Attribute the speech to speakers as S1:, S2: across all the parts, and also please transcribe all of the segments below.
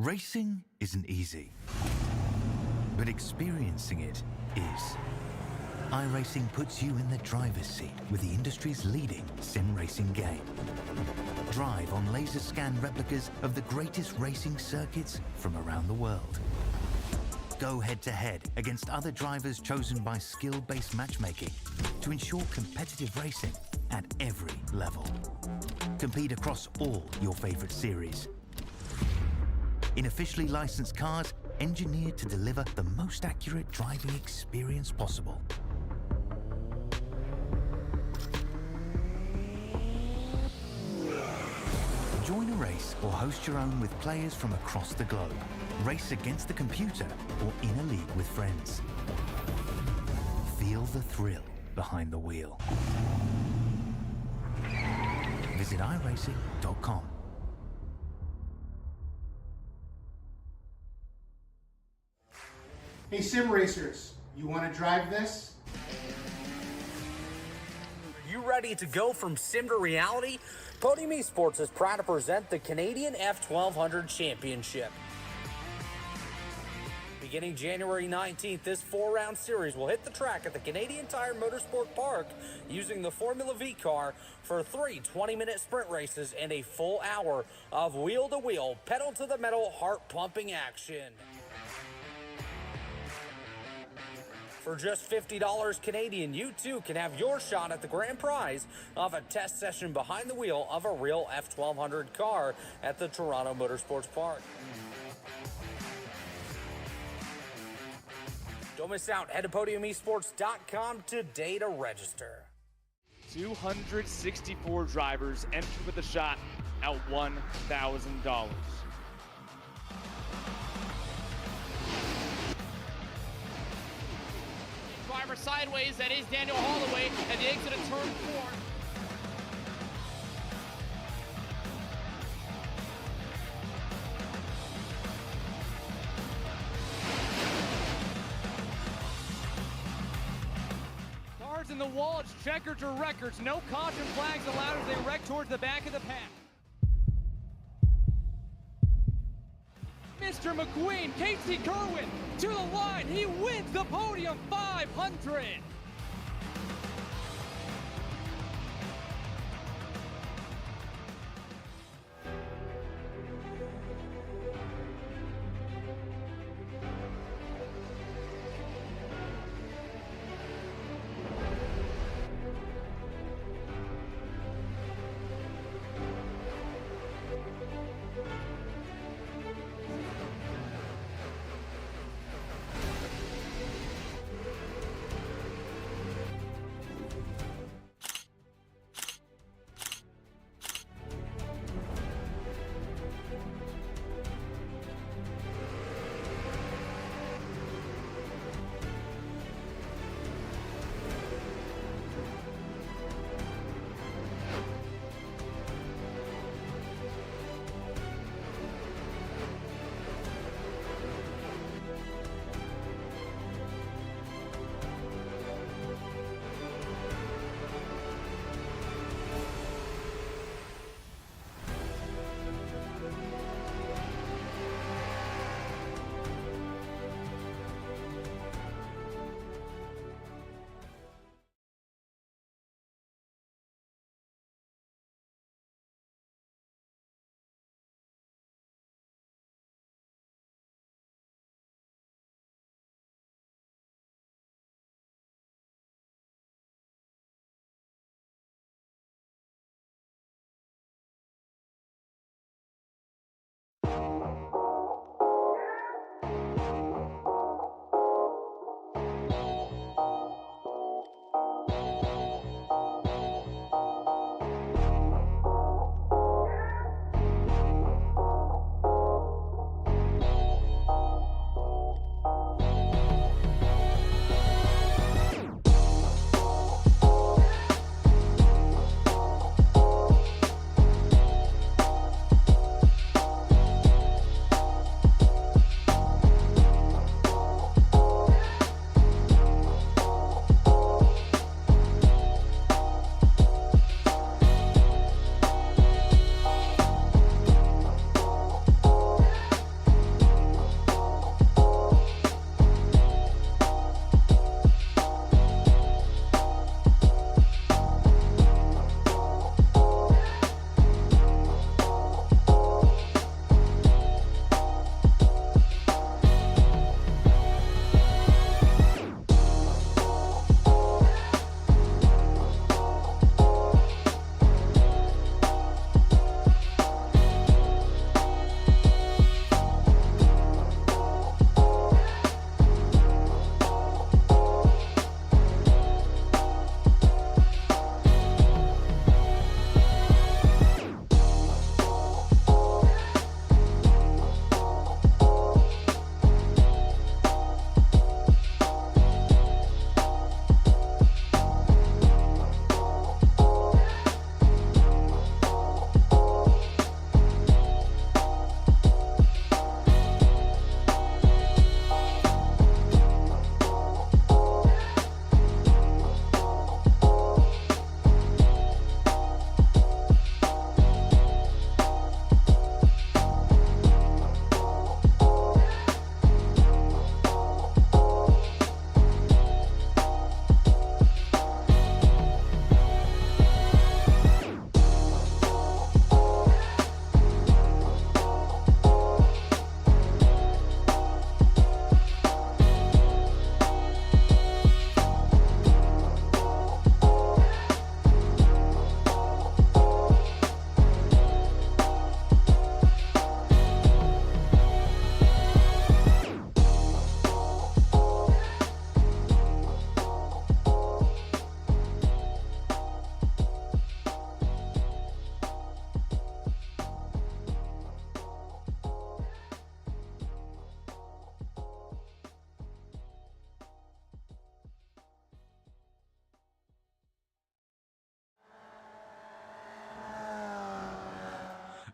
S1: Racing isn't easy, but experiencing it is. iRacing puts you in the driver's seat with the industry's leading sim racing game. Drive on laser scan replicas of the greatest racing circuits from around the world. Go head-to-head against other drivers chosen by skill-based matchmaking to ensure competitive racing at every level. Compete across all your favorite series. In officially licensed cars, engineered to deliver the most accurate driving experience possible. Join a race or host your own with players from across the globe. Race against the computer or in a league with friends. Feel the thrill behind the wheel. Visit iRacing.com.
S2: Hey sim racers, you want to drive this?
S3: Are you ready to go from sim to reality? Podium eSports is proud to present the Canadian F1200 Championship. Beginning January 19th, this 4-round series will hit the track at the Canadian Tire Motorsport Park using the Formula V car for 3 20-minute sprint races and a full hour of wheel-to-wheel, pedal-to-the-metal, heart-pumping action. For just $50 Canadian, you too can have your shot at the grand prize of a test session behind the wheel of a real F1200 car at the Toronto Motorsports Park. Don't miss out. Head to podiumesports.com today to register.
S4: 264 drivers entered with a shot at $1,000.
S5: Driver sideways, that is Daniel Holloway at the exit of turn 4. Cars in the wall, it's checker to records. No caution flags allowed as they wreck towards the back of the pack. Mr. McQueen, Casey Kerwin to the line. He wins the podium 500.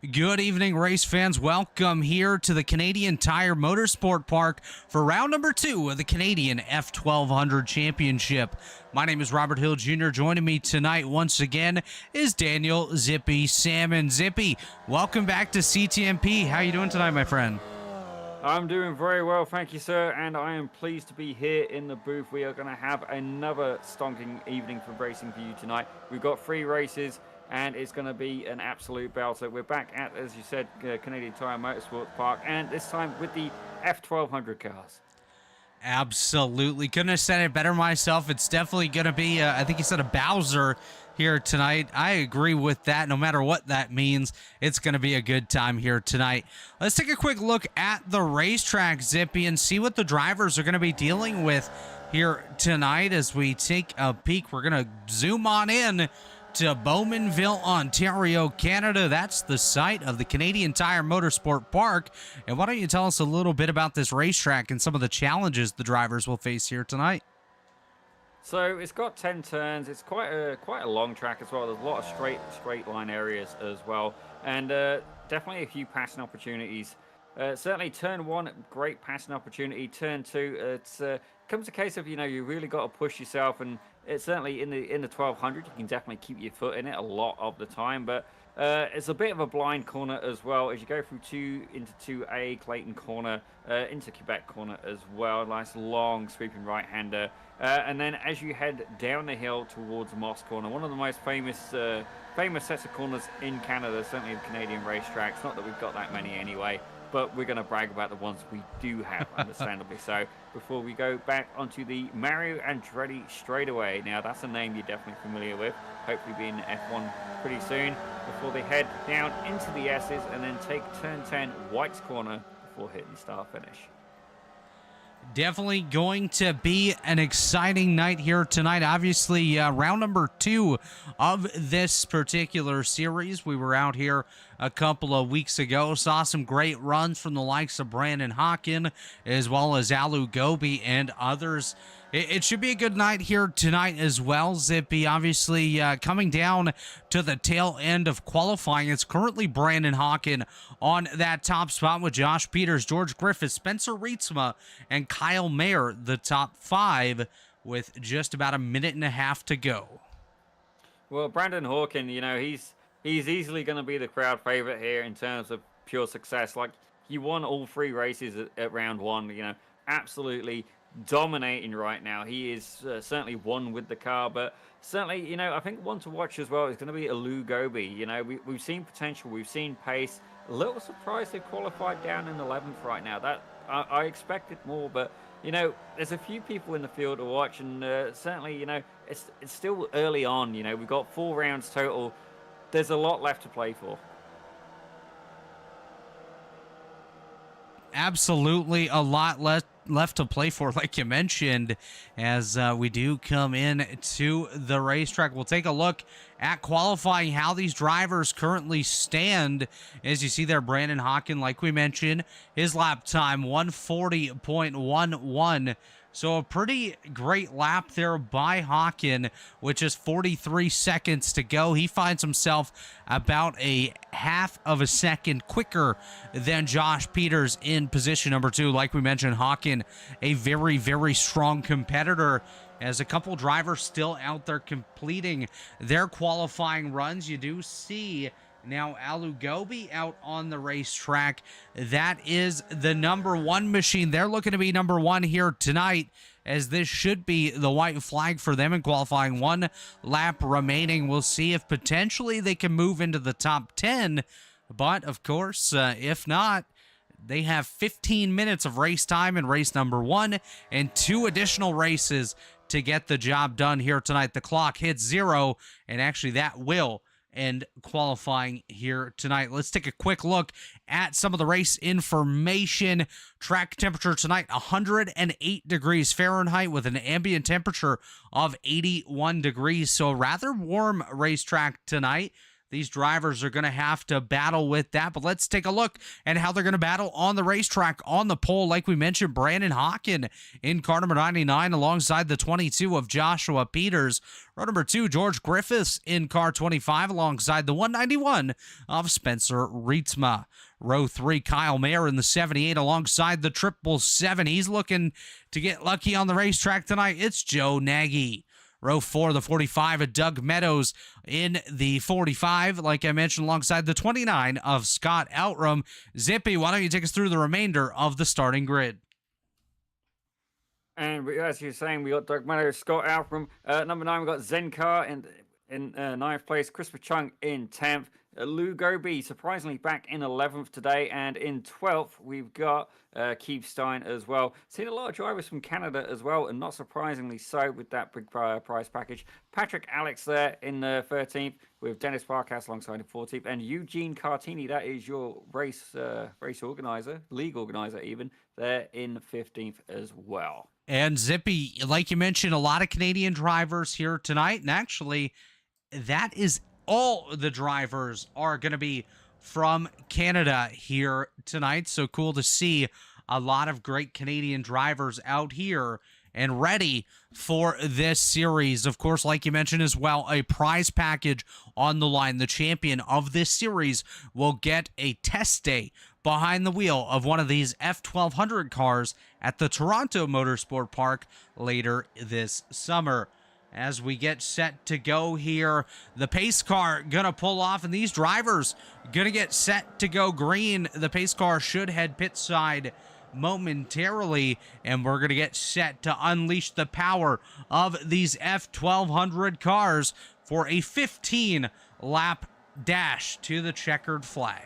S6: Good evening, race fans. Welcome here to the Canadian Tire Motorsport Park for round number 2 of the Canadian F1200 Championship. My name is Robert Hill Jr. Joining me tonight once again is Daniel Zippy Salmon. Zippy, welcome back to CTMP. How you doing tonight, my friend?
S7: I'm doing very well, thank you, sir, and I am pleased to be here in the booth. We are going to have another stonking evening for racing for you tonight. We've got 3 races, and it's going to be an absolute belter. We're back at, as you said, Canadian Tire Motorsports Park, and this time with the F1200 cars.
S6: Absolutely. Couldn't have said it better myself. It's definitely going to be, I think you said a Bowser here tonight. I agree with that. No matter what that means, it's going to be a good time here tonight. Let's take a quick look at the racetrack, Zippy, and see what the drivers are going to be dealing with here tonight as we take a peek. We're going to zoom on in to Bowmanville, Ontario, Canada. That's the site of the Canadian Tire Motorsport Park. And why don't you tell us a little bit about this racetrack and some of the challenges the drivers will face here tonight?
S7: So it's got 10 turns. It's quite a long track as well. There's a lot of straight line areas as well, and definitely a few passing opportunities. Certainly turn 1, great passing opportunity. Turn 2, it's comes a case of, you know, you really got to push yourself, and it's certainly in the 1200 you can definitely keep your foot in it a lot of the time, but it's a bit of a blind corner as well as you go through 2 into 2A Clayton corner, into Quebec corner as well. Nice long sweeping right-hander, and then as you head down the hill towards Moss corner, one of the most famous sets of corners in Canada, certainly the Canadian racetracks. Not that we've got that many anyway, but we're going to brag about the ones we do have, understandably so, before we go back onto the Mario Andretti straightaway. Now, that's a name you're definitely familiar with, hopefully being F1 pretty soon, before they head down into the S's and then take turn 10, White's corner, before hitting start-finish.
S6: Definitely going to be an exciting night here tonight. Obviously, round number 2 of this particular series. We were out here a couple of weeks ago, saw some great runs from the likes of Brandon Hawken, as well as Alu Gobi and others. It should be a good night here tonight as well, Zippy. Obviously, coming down to the tail end of qualifying, it's currently Brandon Hawken on that top spot with Josh Peters, George Griffith, Spencer Rietzma, and Kyle Mayer, the top 5, with just about a minute and a half to go.
S7: Well, Brandon Hawken, you know, he's easily going to be the crowd favorite here in terms of pure success. Like, he won all 3 races at round 1, you know, absolutely dominating right now. He is certainly one with the car, but certainly, you know, I think one to watch as well is going to be Alu Gobi. You know, we've seen potential, we've seen pace. A little surprised they qualified down in 11th right now. That I expected more, but you know, there's a few people in the field to watch, and certainly, you know, it's still early on. You know, we've got 4 rounds total. There's a lot left to play for.
S6: Absolutely a lot left to play for, like you mentioned, as we do come in to the racetrack. We'll take a look at qualifying, how these drivers currently stand. As you see there, Brandon Hawken, like we mentioned, his lap time 140.11. So a pretty great lap there by Hawken, with just 43 seconds to go. He finds himself about a half of a second quicker than Josh Peters in position number 2. Like we mentioned, Hawken, a very, very strong competitor, as a couple drivers still out there completing their qualifying runs. You do see now Alu Gobi out on the racetrack. That is the number 1 machine. They're looking to be number 1 here tonight, as this should be the white flag for them in qualifying. 1 lap remaining. We'll see if potentially they can move into the top 10. But, of course, if not, they have 15 minutes of race time in race number 1 and 2 additional races to get the job done here tonight. The clock hits 0, and actually that will and qualifying here tonight. Let's take a quick look at some of the race information. Track temperature tonight, 108 degrees Fahrenheit with an ambient temperature of 81 degrees. So a rather warm racetrack tonight. these drivers are going to have to battle with that. But let's take a look at how they're going to battle on the racetrack. On the pole, like we mentioned, Brandon Hawken in car number 99 alongside the 22 of Joshua Peters. Row number 2, George Griffiths in car 25 alongside the 191 of Spencer Rietzma. Row 3, Kyle Mayer in the 78 alongside the 777. He's looking to get lucky on the racetrack tonight. It's Joe Nagy. Row 4, the 45 of Doug Meadows in the 45, like I mentioned, alongside the 29 of Scott Outram. Zippy, why don't you take us through the remainder of the starting grid?
S7: And as you're saying, we got Doug Meadows, Scott Outram. Number 9, we got Zenkar in 9th place, Christopher Chung in 10th. Lou Goby, surprisingly, back in 11th today. And in 12th, we've got Keith Stein as well. Seen a lot of drivers from Canada as well, and not surprisingly so with that big prize package. Patrick Alex there in 13th, with Dennis Barkas alongside in 14th. And Eugene Cartini, that is your race organizer, league organizer even, there in 15th as well.
S6: And Zippy, like you mentioned, a lot of Canadian drivers here tonight. And actually, that is all the drivers are going to be from Canada here tonight. So cool to see a lot of great Canadian drivers out here and ready for this series. Of course, like you mentioned as well, a prize package on the line. The champion of this series will get a test day behind the wheel of one of these F1200 cars at the Toronto Motorsport Park later this summer. As we get set to go here, the pace car gonna pull off, and these drivers gonna get set to go green. The pace car should head pit side momentarily, and we're gonna get set to unleash the power of these F1200 cars for a 15-lap dash to the checkered flag.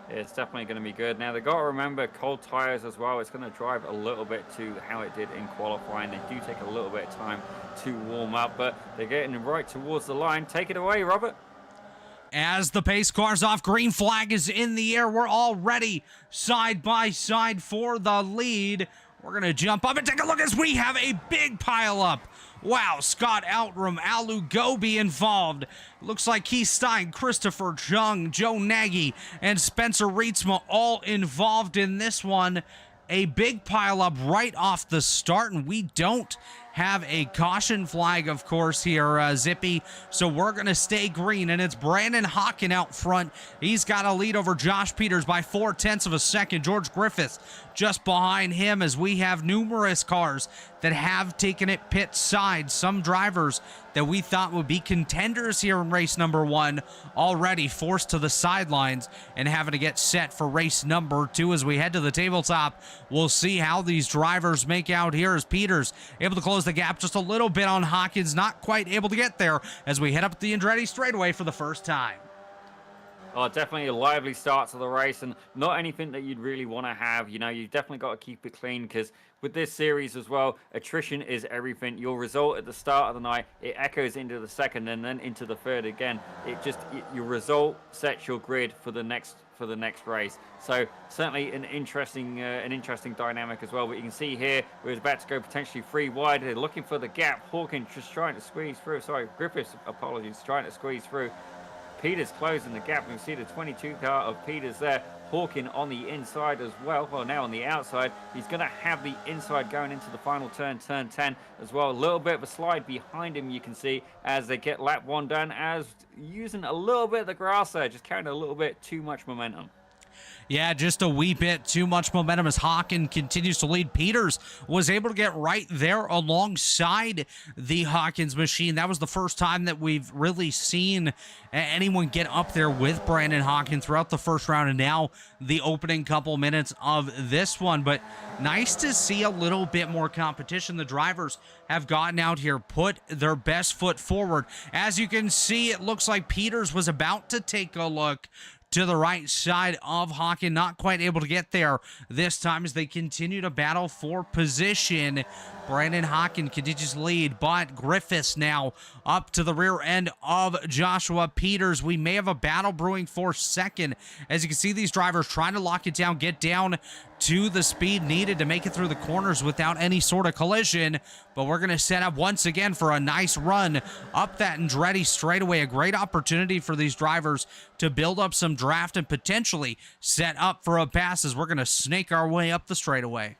S7: It's definitely going to be good. Now, they've got to remember cold tires as well. It's going to drive a little bit to how it did in qualifying. They do take a little bit of time to warm up, but they're getting right towards the line. Take it away, Robert.
S6: As the pace car's off, green flag is in the air. We're all ready side by side for the lead. We're going to jump up and take a look as we have a big pile up. Wow, Scott Outram, Alu Goby involved. Looks like Keith Stein, Christopher Chung, Joe Nagy, and Spencer Rietzma all involved in this one. A big pile up right off the start, and we don't have a caution flag, of course, here, Zippy. So we're going to stay green, and it's Brandon Hawken out front. He's got a lead over Josh Peters by 0.4 of a second. George Griffiths just behind him, as we have numerous cars that have taken it pit side. Some drivers that we thought would be contenders here in race number 1 already forced to the sidelines and having to get set for race number 2. As we head to the tabletop, we'll see how these drivers make out here, as Peters able to close the gap just a little bit on Hawkins, not quite able to get there as we head up the Andretti straightaway for the first time.
S7: Oh, definitely a lively start to the race, and not anything that you'd really want to have. You know, you've definitely got to keep it clean, because with this series as well, attrition is everything. Your result at the start of the night, it echoes into the second and then into the third again. Your result sets your grid for the next race. So certainly an interesting dynamic as well. But you can see here, we're about to go potentially 3 wide. They're looking for the gap. Hawkins just trying to squeeze through. Sorry, Griffiths, apologies, trying to squeeze through. Peters closing the gap. You can see the 22 car of Peters there. Hawken on the inside as well. Well, now on the outside. He's going to have the inside going into the final turn 10 as well. A little bit of a slide behind him, you can see, as they get lap 1 done, as using a little bit of the grass there, just carrying a little bit too much momentum.
S6: Yeah, just a wee bit too much momentum as Hawken continues to lead. Peters was able to get right there alongside the Hawkins machine. That was the first time that we've really seen anyone get up there with Brandon Hawken throughout the first round, and now the opening couple minutes of this one. But nice to see a little bit more competition. The drivers have gotten out here, put their best foot forward. As you can see, it looks like Peters was about to take a look to the right side of Hawken, not quite able to get there this time as they continue to battle for position. Brandon Hawken continues to lead, but Griffiths now up to the rear end of Joshua Peters. We may have a battle brewing for second. As you can see, these drivers trying to lock it down, get down to the speed needed to make it through the corners without any sort of collision. But we're going to set up once again for a nice run up that Andretti straightaway. A great opportunity for these drivers to build up some draft and potentially set up for a pass as we're going to snake our way up the straightaway.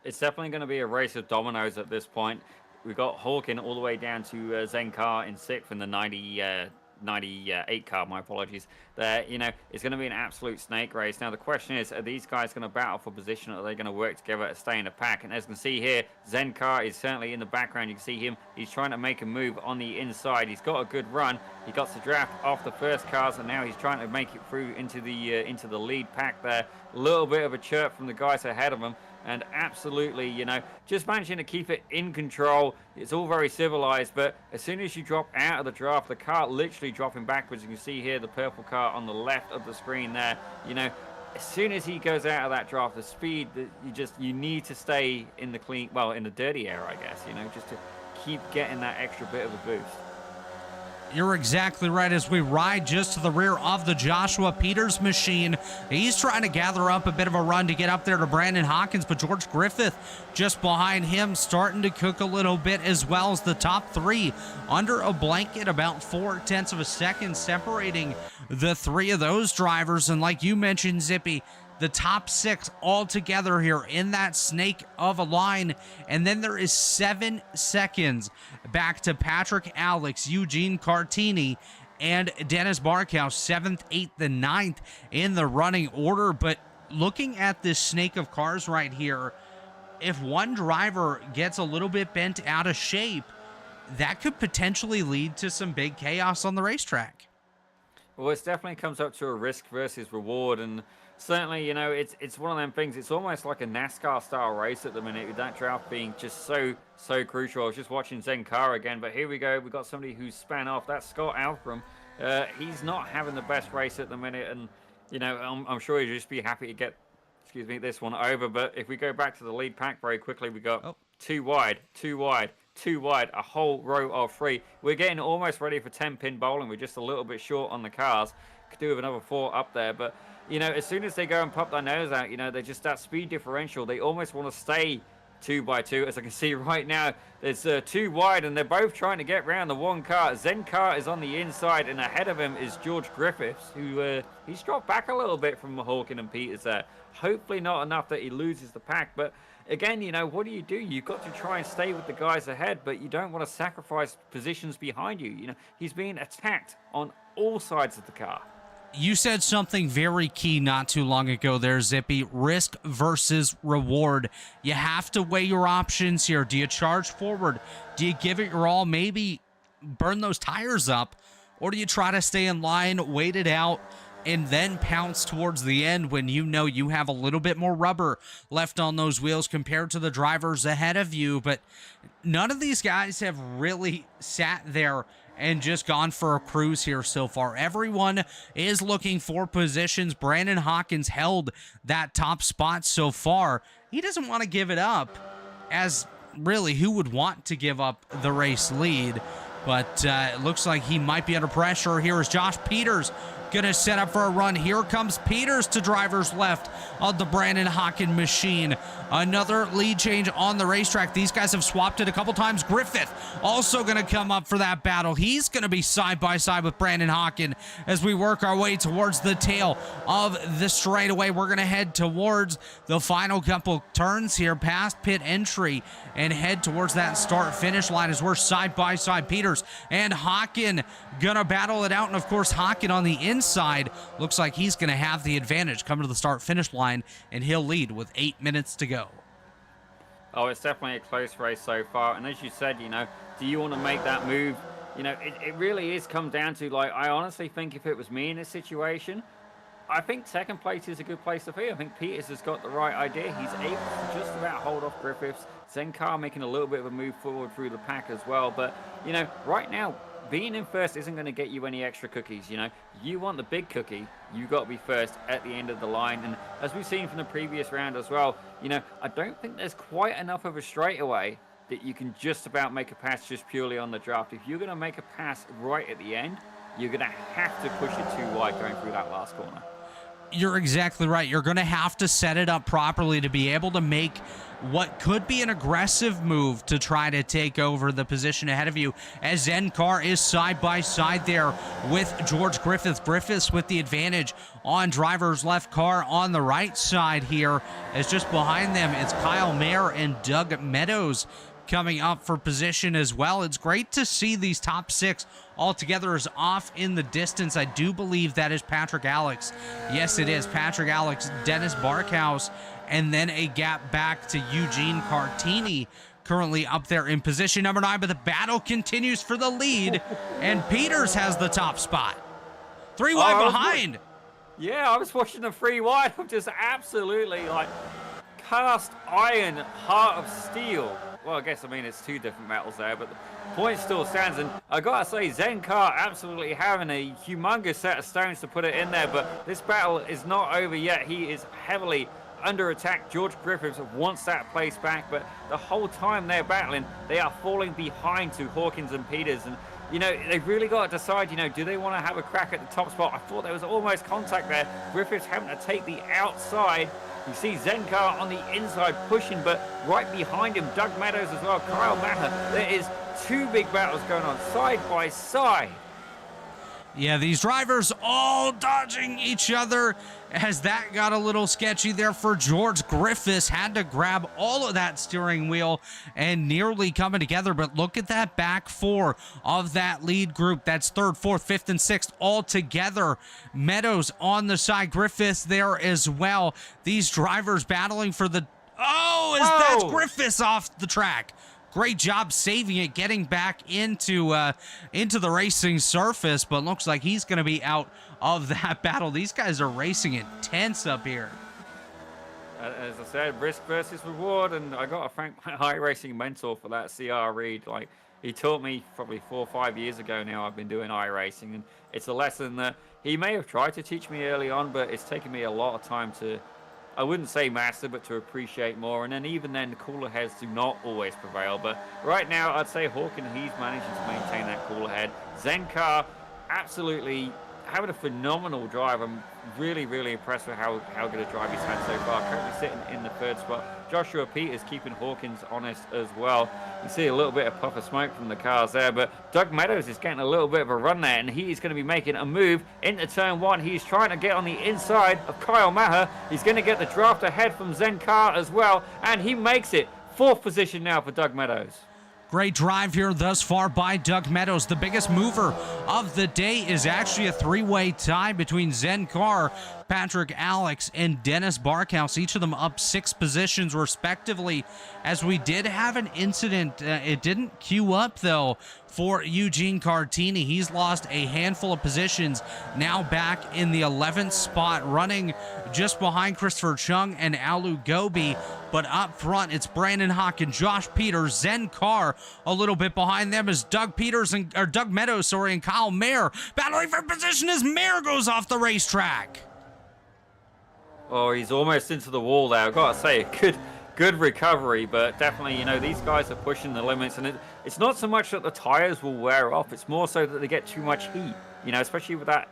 S7: It's definitely going to be a race of dominoes at this point. We've got Hawkin all the way down to Zen Car in 6th in the 98 car, my apologies. There, it's going to be an absolute snake race. Now, the question is, are these guys going to battle for position, or are they going to work together to stay in the pack? And as you can see here, Zen Car is certainly in the background. You can see him. He's trying to make a move on the inside. He's got a good run. He got the draft off the first cars, and now he's trying to make it through into the lead pack there. A little bit of a chirp from the guys ahead of him. And absolutely, just managing to keep it in control. It's all very civilized, but as soon as you drop out of the draft, the car literally dropping backwards. You can see here the purple car on the left of the screen there. As soon as he goes out of that draft, the speed that you need to stay in the in the dirty air, I guess, just to keep getting that extra bit of a boost.
S6: You're exactly right. As we ride just to the rear of the Joshua Peters machine, he's trying to gather up a bit of a run to get up there to Brandon Hawkins, but George Griffith just behind him starting to cook a little bit, as well as the top 3 under a blanket, about 0.4 of a second separating the 3 of those drivers. And like you mentioned, Zippy, the top 6 all together here in that snake of a line. And then there is 7 seconds back to Patrick Alex, Eugene Cartini, and Dennis Barkhouse, 7th, 8th, and 9th in the running order. But looking at this snake of cars right here, if one driver gets a little bit bent out of shape, that could potentially lead to some big chaos on the racetrack.
S7: Well, it definitely comes up to a risk versus reward, and certainly, it's one of them things. It's almost like a NASCAR-style race at the minute, with that draft being just so crucial. I was just watching Zen Car again, but here we go. We've got somebody who's span off. That's Scott Alfram. He's not having the best race at the minute, and, I'm sure he'll just be happy to get, this one over. But if we go back to the lead pack very quickly, we got 2 wide, a whole row of 3. We're getting almost ready for 10-pin bowling. We're just a little bit short on the cars. Could do with another 4 up there, but as soon as they go and pop their nose out, they're just that speed differential. They almost want to stay 2 by 2. As I can see right now, there's 2 wide, and they're both trying to get round the one car. Zen Car is on the inside, and ahead of him is George Griffiths, who he's dropped back a little bit from Hawkin and Peters there. Hopefully not enough that he loses the pack, but again, what do? You've got to try and stay with the guys ahead, but you don't want to sacrifice positions behind you. He's being attacked on all sides of the car.
S6: You said something very key not too long ago there, Zippy. Risk versus reward. You have to weigh your options here. Do you charge forward? Do you give it your all, maybe burn those tires up? Or do you try to stay in line, wait it out, and then pounce towards the end when you have a little bit more rubber left on those wheels compared to the drivers ahead of you? But none of these guys have really sat there and just gone for a cruise here so far. Everyone is looking for positions. Brandon Hawkins held that top spot so far. He doesn't want to give it up, as really, who would want to give up the race lead? But it looks like he might be under pressure. Here is Josh Peters gonna set up for a run. Here comes Peters to driver's left of the Brandon Hawkin machine. Another lead change on the racetrack. These guys have swapped it a couple times. Griffith also gonna come up for that battle. He's gonna be side by side with Brandon Hawkin as we work our way towards the tail of the straightaway. We're gonna head towards the final couple turns here past pit entry and head towards that start finish line as we're side by side. Peters and Hawkin gonna battle it out, and of course Hawkin on the inside looks like he's gonna have the advantage coming to the start finish line, and he'll lead with 8 minutes to go.
S7: Oh, it's definitely a close race so far, and as you said, do you want to make that move? It really is come down to, I honestly think if it was me in this situation, I think second place is a good place to be. I think Peters has got the right idea. He's able to just about hold off Griffiths. Zen Car making a little bit of a move forward through the pack as well. But, right now, being in first isn't going to get you any extra cookies. You want the big cookie. You got to be first at the end of the line. And as we've seen from the previous round as well, I don't think there's quite enough of a straightaway that you can just about make a pass just purely on the draft. If you're going to make a pass right at the end, you're going to have to push it too wide going through that last corner.
S6: You're exactly right. You're going to have to set it up properly to be able to make what could be an aggressive move to try to take over the position ahead of you, as Zen Car is side by side there with George Griffith. Griffiths with the advantage on driver's left, Car on the right side here, as just behind them it's Kyle Mayer and Doug Meadows coming up for position as well. It's great to see these top 6 all together is off in the distance. I do believe that is Patrick Alex. Yes, it is Patrick Alex, Dennis Barkhouse, and then a gap back to Eugene Cartini, currently up there in position number 9, but the battle continues for the lead, and Peters has the top spot. 3 wide behind.
S7: Yeah, I was watching the 3 wide. I'm just absolutely like cast iron, heart of steel. Well, I guess, I mean, it's 2 different metals there, but the point still stands. And I gotta say, Zen Car absolutely having a humongous set of stones to put it in there, but this battle is not over yet. He is heavily under attack. George Griffiths wants that place back, but the whole time they're battling, they are falling behind to Hawkins and Peters. And, you know, they've really got to decide, you know, do they want to have a crack at the top spot? I thought there was almost contact there. Griffiths having to take the outside. You see Zen Car on the inside pushing, but right behind him, Doug Meadows as well, Kyle Maher. There is 2 big battles going on side by side.
S6: Yeah, these drivers all dodging each other, as that got a little sketchy there for George Griffiths. Had to grab all of that steering wheel and nearly coming together. But look at that back 4 of that lead group. That's 3rd, 4th, 5th, and 6th all together. Meadows on the side, Griffiths there as well. These drivers battling for the... that's Griffiths off the track. Great job saving it, getting back into the racing surface, but looks like he's going to be out of that battle. These guys are racing intense up here.
S7: As I said, risk versus reward, and I got to thank my iRacing mentor for that, CR Reed. Like, he taught me probably 4 or 5 years ago now. I've been doing iRacing, and it's a lesson that he may have tried to teach me early on, but it's taken me a lot of time to, I wouldn't say master, but to appreciate more. And then even then, the cooler heads do not always prevail. But right now, I'd say Hawkins, he's managing to maintain that cooler head. Zen Car, absolutely having a phenomenal drive. I'm really, really impressed with how good a drive he's had so far. Currently sitting in the 3rd spot. Joshua Peters keeping Hawkins honest as well. You see a little bit of puff of smoke from the cars there, but Doug Meadows is getting a little bit of a run there, and he is going to be making a move into turn 1. He's trying to get on the inside of Kyle Maher. He's going to get the draft ahead from Zen Car as well, and he makes it. 4th position now for Doug Meadows.
S6: Great drive here thus far by Doug Meadows. The biggest mover of the day is actually a 3-way tie between Zen Car, Patrick Alex, and Dennis Barkhouse, each of them up 6 positions respectively, as we did have an incident. It didn't queue up, though, for Eugene Cartini. He's lost a handful of positions, now back in the 11th spot, running just behind Christopher Chung and Alu Gobi. But up front, it's Brandon Hawk and Josh Peters. Zen Car a little bit behind them is Doug Meadows, and Kyle Mayer battling for position as Mayer goes off the racetrack.
S7: Oh, he's almost into the wall there. I've got to say, good recovery, but definitely, you know, these guys are pushing the limits, and it's not so much that the tires will wear off, it's more so that they get too much heat, you know, especially with that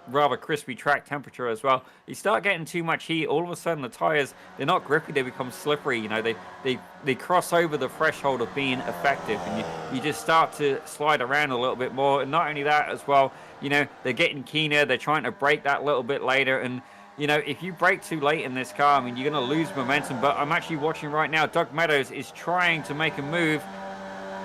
S7: rather crispy track temperature as well. You start getting too much heat, all of a sudden the tires, they're not grippy, they become slippery, you know, they cross over the threshold of being effective, and you just start to slide around a little bit more. And not only that as well, you know, they're getting keener, they're trying to brake that little bit later, and you know, if you brake too late in this car, I mean, you're going to lose momentum. But I'm actually watching right now, Doug Meadows is trying to make a move.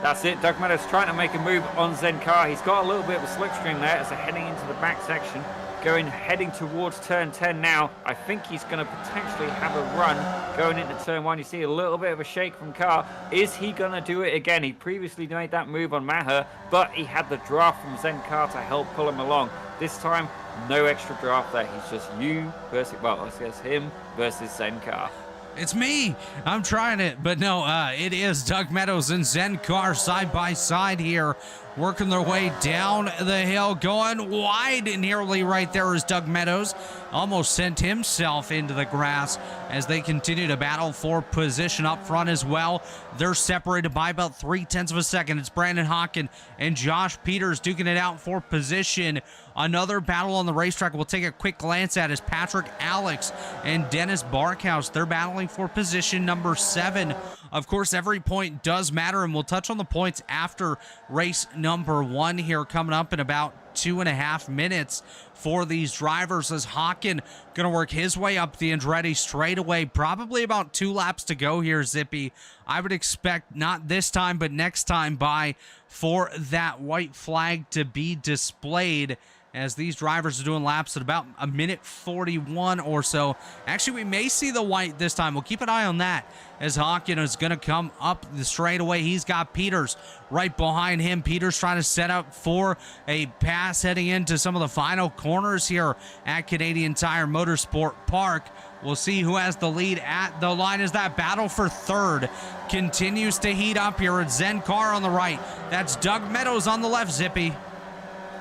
S7: That's it, Doug Meadows trying to make a move on Zen Car. He's got a little bit of a slipstream there as they're heading into the back section. Heading towards turn 10 now. I think he's going to potentially have a run going into turn 1. You see a little bit of a shake from Car. Is he going to do it again? He previously made that move on Maher, but he had the draft from Zen Car to help pull him along. This time, no extra draft there. He's just you versus, well, I guess him versus Zen Car.
S6: It's me. I'm trying it, but no, it is Doug Meadows and Zen Car side by side here working their way down the hill, going wide nearly right there is Doug Meadows. Almost sent himself into the grass as they continue to battle for position up front as well. They're separated by about 0.3 of a second. It's Brandon Hawken and Josh Peters duking it out for position. Another battle on the racetrack we'll take a quick glance at is Patrick Alex and Dennis Barkhouse. They're battling for position number 7. Of course, every point does matter, and we'll touch on the points after race number 1 here coming up in about 2.5 minutes for these drivers, as Hawken gonna work his way up the Andretti straightaway. Probably about 2 laps to go here, Zippy. I would expect not this time, but next time by for that white flag to be displayed, as these drivers are doing laps at about 1:41 or so. Actually, we may see the white this time. We'll keep an eye on that, as Hawken is going to come up the straightaway. He's got Peters right behind him. Peters trying to set up for a pass heading into some of the final corners here at Canadian Tire Motorsport Park. We'll see who has the lead at the line as that battle for third continues to heat up here. It's Zen Carr on the right. That's Doug Meadows on the left, Zippy.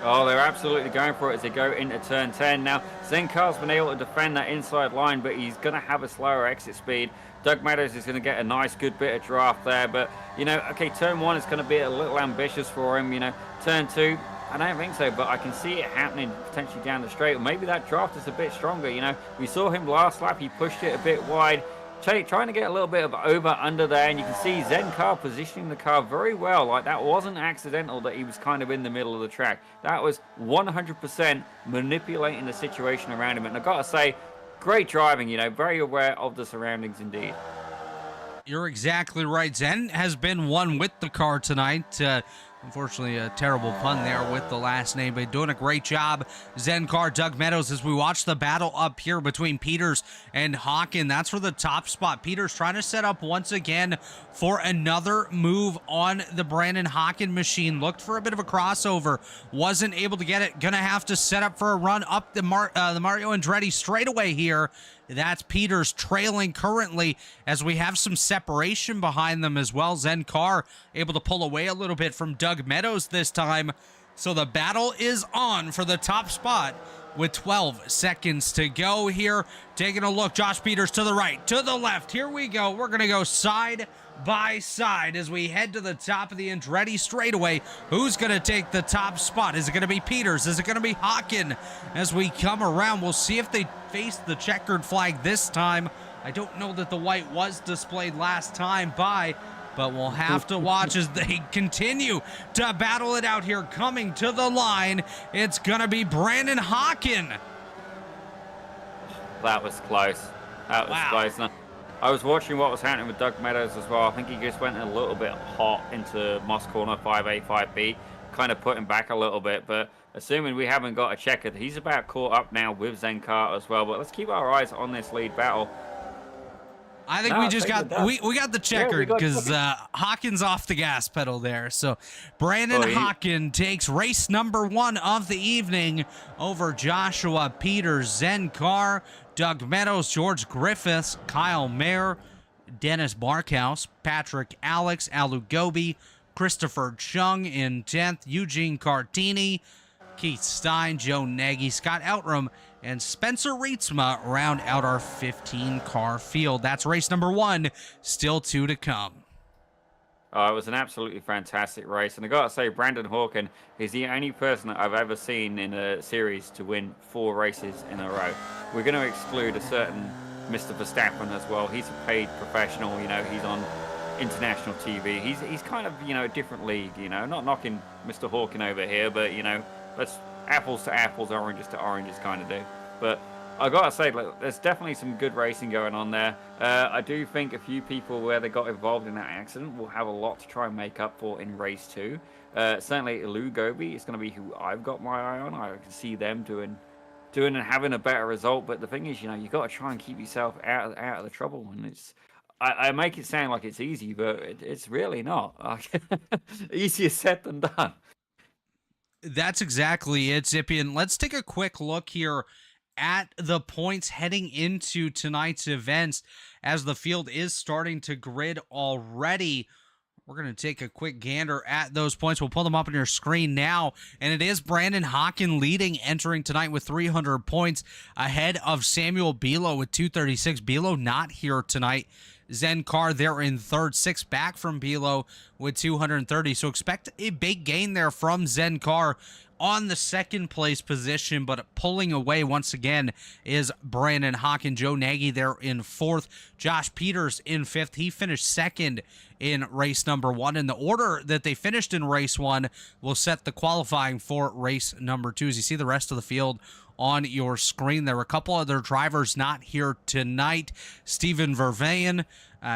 S7: Oh, they're absolutely going for it as they go into turn 10. Now, Zenkar's been able to defend that inside line, but he's going to have a slower exit speed. Doug Meadows is going to get a nice, good bit of draft there. But, you know, okay, turn 1 is going to be a little ambitious for him. You know, turn 2, I don't think so, but I can see it happening potentially down the straight. Or maybe that draft is a bit stronger. You know, we saw him last lap. He pushed it a bit wide. Trying to get a little bit of over-under there, and you can see Zen Carr positioning the car very well. Like, that wasn't accidental that he was kind of in the middle of the track. That was 100% manipulating the situation around him. And I've got to say, great driving, you know, very aware of the surroundings indeed.
S6: You're exactly right. Zen has been one with the car tonight. Unfortunately, a terrible pun there with the last name, but doing a great job. Zen Carr, Doug Meadows, as we watch the battle up here between Peters and Hawken. That's for the top spot. Peters trying to set up once again for another move on the Brandon Hawken machine. Looked for a bit of a crossover. Wasn't able to get it. Gonna have to set up for a run up the Mario Andretti straightaway here. That's Peters trailing currently, as we have some separation behind them as well. Zen Carr able to pull away a little bit from Doug Meadows this time. So the battle is on for the top spot with 12 seconds to go here. Taking a look, Josh Peters to the right, to the left. Here we go. We're going to go side by side as we head to the top of the Andretti straightaway. Who's going to take the top spot? Is it going to be Peters? Is it going to be Hawken? As we come around, we'll see if they face the checkered flag this time. I don't know that the white was displayed last time by, but we'll have to watch as they continue to battle it out here. Coming to the line, it's going to be Brandon Hawken.
S7: That was close. That was close. Now, I was watching what was happening with Doug Meadows as well. I think he just went a little bit hot into Moss Corner 5A, 5B, kind of put him back a little bit. But assuming we haven't got a checker, he's about caught up now with Zen Carr as well. But let's keep our eyes on this lead battle.
S6: I think we just got we got the checkered because Hawken's off the gas pedal there. So Brandon Hawken takes race number 1 of the evening over Joshua Peters, Zen Carr, Doug Meadows, George Griffiths, Kyle Mayer, Dennis Barkhouse, Patrick Alex, Alu Gobi, Christopher Chung in 10th, Eugene Cartini, Keith Stein, Joe Nagy, Scott Outram, and Spencer Rietzma round out our 15-car field. That's race number 1, still 2 to come.
S7: It was an absolutely fantastic race. And I got to say, Brandon Hawken is the only person that I've ever seen in a series to win 4 races in a row. We're going to exclude a certain Mr. Verstappen as well. He's a paid professional, you know, he's on international TV. He's kind of, you know, a different league, you know, not knocking Mr. Hawken over here, but, you know, let's apples to apples, oranges to oranges kind of do. But I gotta say, look, there's definitely some good racing going on there. I do think a few people where they got involved in that accident will have a lot to try and make up for in race 2. Certainly Lou Gobi is going to be who I've got my eye on. I can see them doing and having a better result. But the thing is, you know, you got to try and keep yourself out of the trouble. And it's I make it sound like it's easy, but it's really not. Easier said than done.
S6: That's exactly it, Zippy. And let's take a quick look here at the points heading into tonight's events as the field is starting to grid already. We're going to take a quick gander at those points. We'll pull them up on your screen now. And it is Brandon Hawken leading, entering tonight with 300 points, ahead of Samuel Bilo with 236. Bilo not here tonight. Zen Carr there in third, 6 back from Bilo with 230. So expect a big gain there from Zen Carr on the second place position, but pulling away once again is Brandon Hawken. Joe Nagy there in fourth. Josh Peters in fifth. He finished second in race number 1. And the order that they finished in race 1 will set the qualifying for race number 2. As you see the rest of the field on your screen, there were a couple other drivers not here tonight. Stephen Verveyen,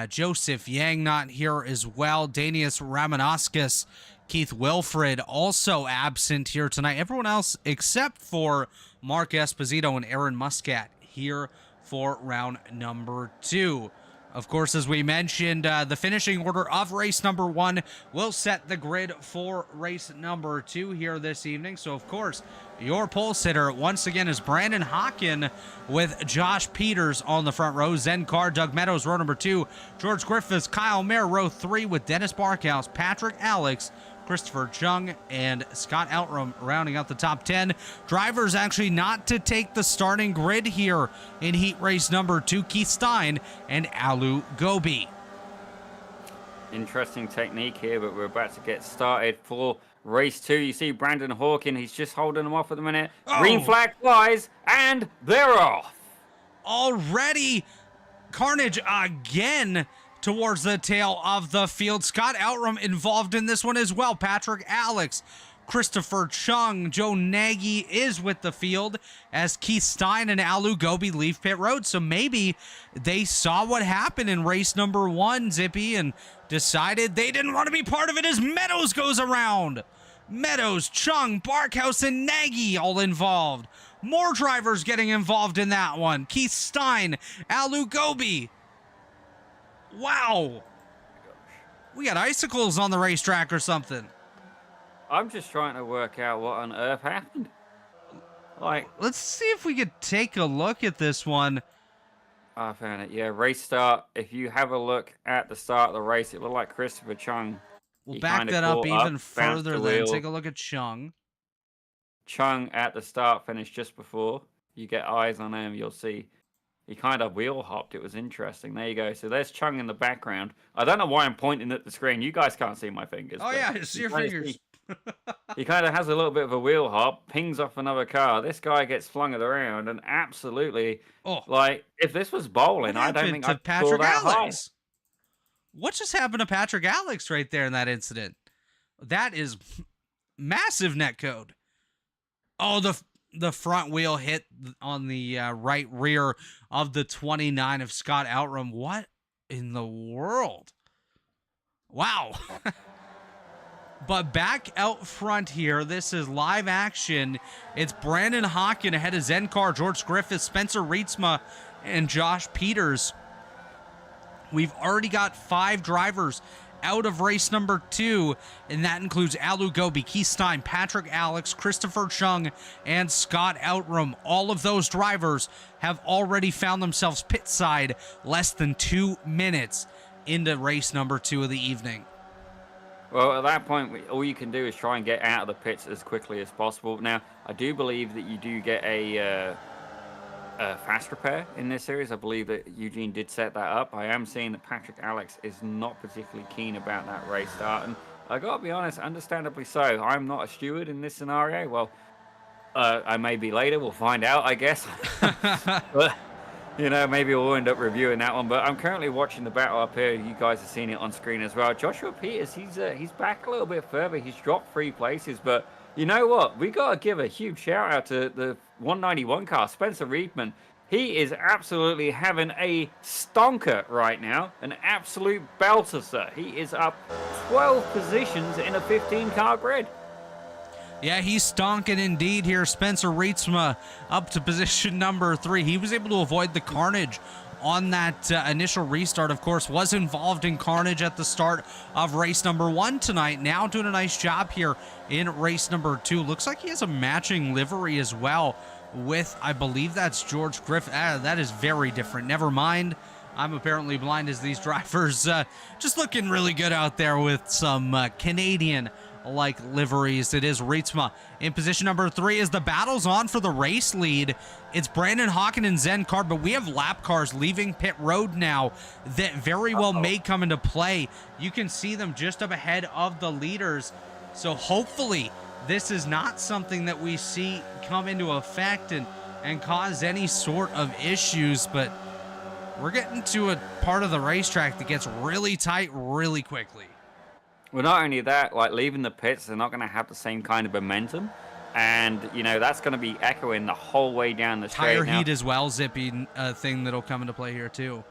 S6: Joseph Yang not here as well. Danius Ramanauskas, Keith Wilfred also absent here tonight. Everyone else except for Mark Esposito and Aaron Muscat here for round number 2. Of course, as we mentioned, the finishing order of race number 1 will set the grid for race number 2 here this evening. So, of course, your pole sitter once again is Brandon Hawken with Josh Peters on the front row. Zen Carr, Doug Meadows, row number 2. George Griffiths, Kyle Mayer, row 3 with Dennis Barkhouse, Patrick Alex, Christopher Chung, and Scott Outram rounding out the top 10. Drivers actually not to take the starting grid here in heat race number 2, Keith Stein and Alu Gobi.
S7: Interesting technique here, but we're about to get started for race 2. You see Brandon Hawken, he's just holding them off at the minute. Green flag flies, and they're off.
S6: Already carnage again towards the tail of the field. Scott Outram involved in this one as well. Patrick Alex, Christopher Chung, Joe Nagy is with the field as Keith Stein and Alu Gobi leave pit road. So maybe they saw what happened in race number 1, Zippy, and decided they didn't want to be part of it as Meadows goes around. Meadows, Chung, Barkhouse, and Nagy all involved. More drivers getting involved in that one. Keith Stein, Alu Gobi. Wow. We got icicles on the racetrack or something.
S7: I'm just trying to work out what on earth happened. Like,
S6: let's see if we could take a look at this one.
S7: I found it. Yeah, race start. If you have a look at the start of the race, it looked like Christopher Chung.
S6: We'll back that up even further then. Take a look at Chung.
S7: Chung at the start finished just before. You get eyes on him, you'll see. He kind of wheel hopped. It was interesting. There you go. So there's Chung in the background. I don't know why I'm pointing at the screen. You guys can't see my fingers.
S6: Oh, yeah. It's your fingers.
S7: He kind of has a little bit of a wheel hop, pings off another car. This guy gets flung around and absolutely, like, if this was bowling, I don't think I'd score that high.
S6: What just happened to Patrick Alex right there in that incident? That is massive net code. Oh, the front wheel hit on the right rear of the 29 of Scott Outram. What in the world? Wow. But back out front here, this is live action. It's Brandon Hawken ahead of Zen Carr, George Griffith, Spencer Rietsma, and Josh Peters. We've already got 5 drivers out of race number 2, and that includes Alu Gobi, Keith Stein, Patrick Alex, Christopher Chung, and Scott Outram. All of those drivers have already found themselves pit side less than 2 minutes into race number 2 of the evening.
S7: Well, at that point, all you can do is try and get out of the pits as quickly as possible. Now, I do believe that you do get a fast repair in this series. I believe that Eugene did set that up. I am seeing that Patrick Alex is not particularly keen about that race start. And I got to be honest, understandably so. I'm not a steward in this scenario. Well, I may be later. We'll find out, I guess. But, you know, maybe we'll end up reviewing that one. But I'm currently watching the battle up here. You guys are seeing it on screen as well. Joshua Peters, he's back a little bit further. He's dropped 3 places. But you know what? We got to give a huge shout out to the 191 car, Spencer Riedman. He is absolutely having a stonker right now. An absolute belter, sir. He is up 12 positions in a 15-car grid.
S6: Yeah, he's stonking indeed here. Spencer Rietsma up to position number 3. He was able to avoid the carnage on that initial restart. Of course, was involved in carnage at the start of race number 1 tonight. Now doing a nice job here in race number 2. Looks like he has a matching livery as well with, I believe that's George Griffith. That is very different. Never mind. I'm apparently blind as these drivers just looking really good out there with some Canadian-like liveries. It is Rietzma in position number 3 as the battle's on for the race lead. It's Brandon Hawken and Zen Carr, but we have lap cars leaving pit road now that very well may come into play. You can see them just up ahead of the leaders. So hopefully this is not something that we see come into effect and cause any sort of issues, but we're getting to a part of the racetrack that gets really tight really quickly.
S7: Well, not only that, like leaving the pits, they're not going to have the same kind of momentum. And, you know, that's going to be echoing the whole way down the straight.
S6: Tire heat as well, Zippy, thing that'll come into play here too.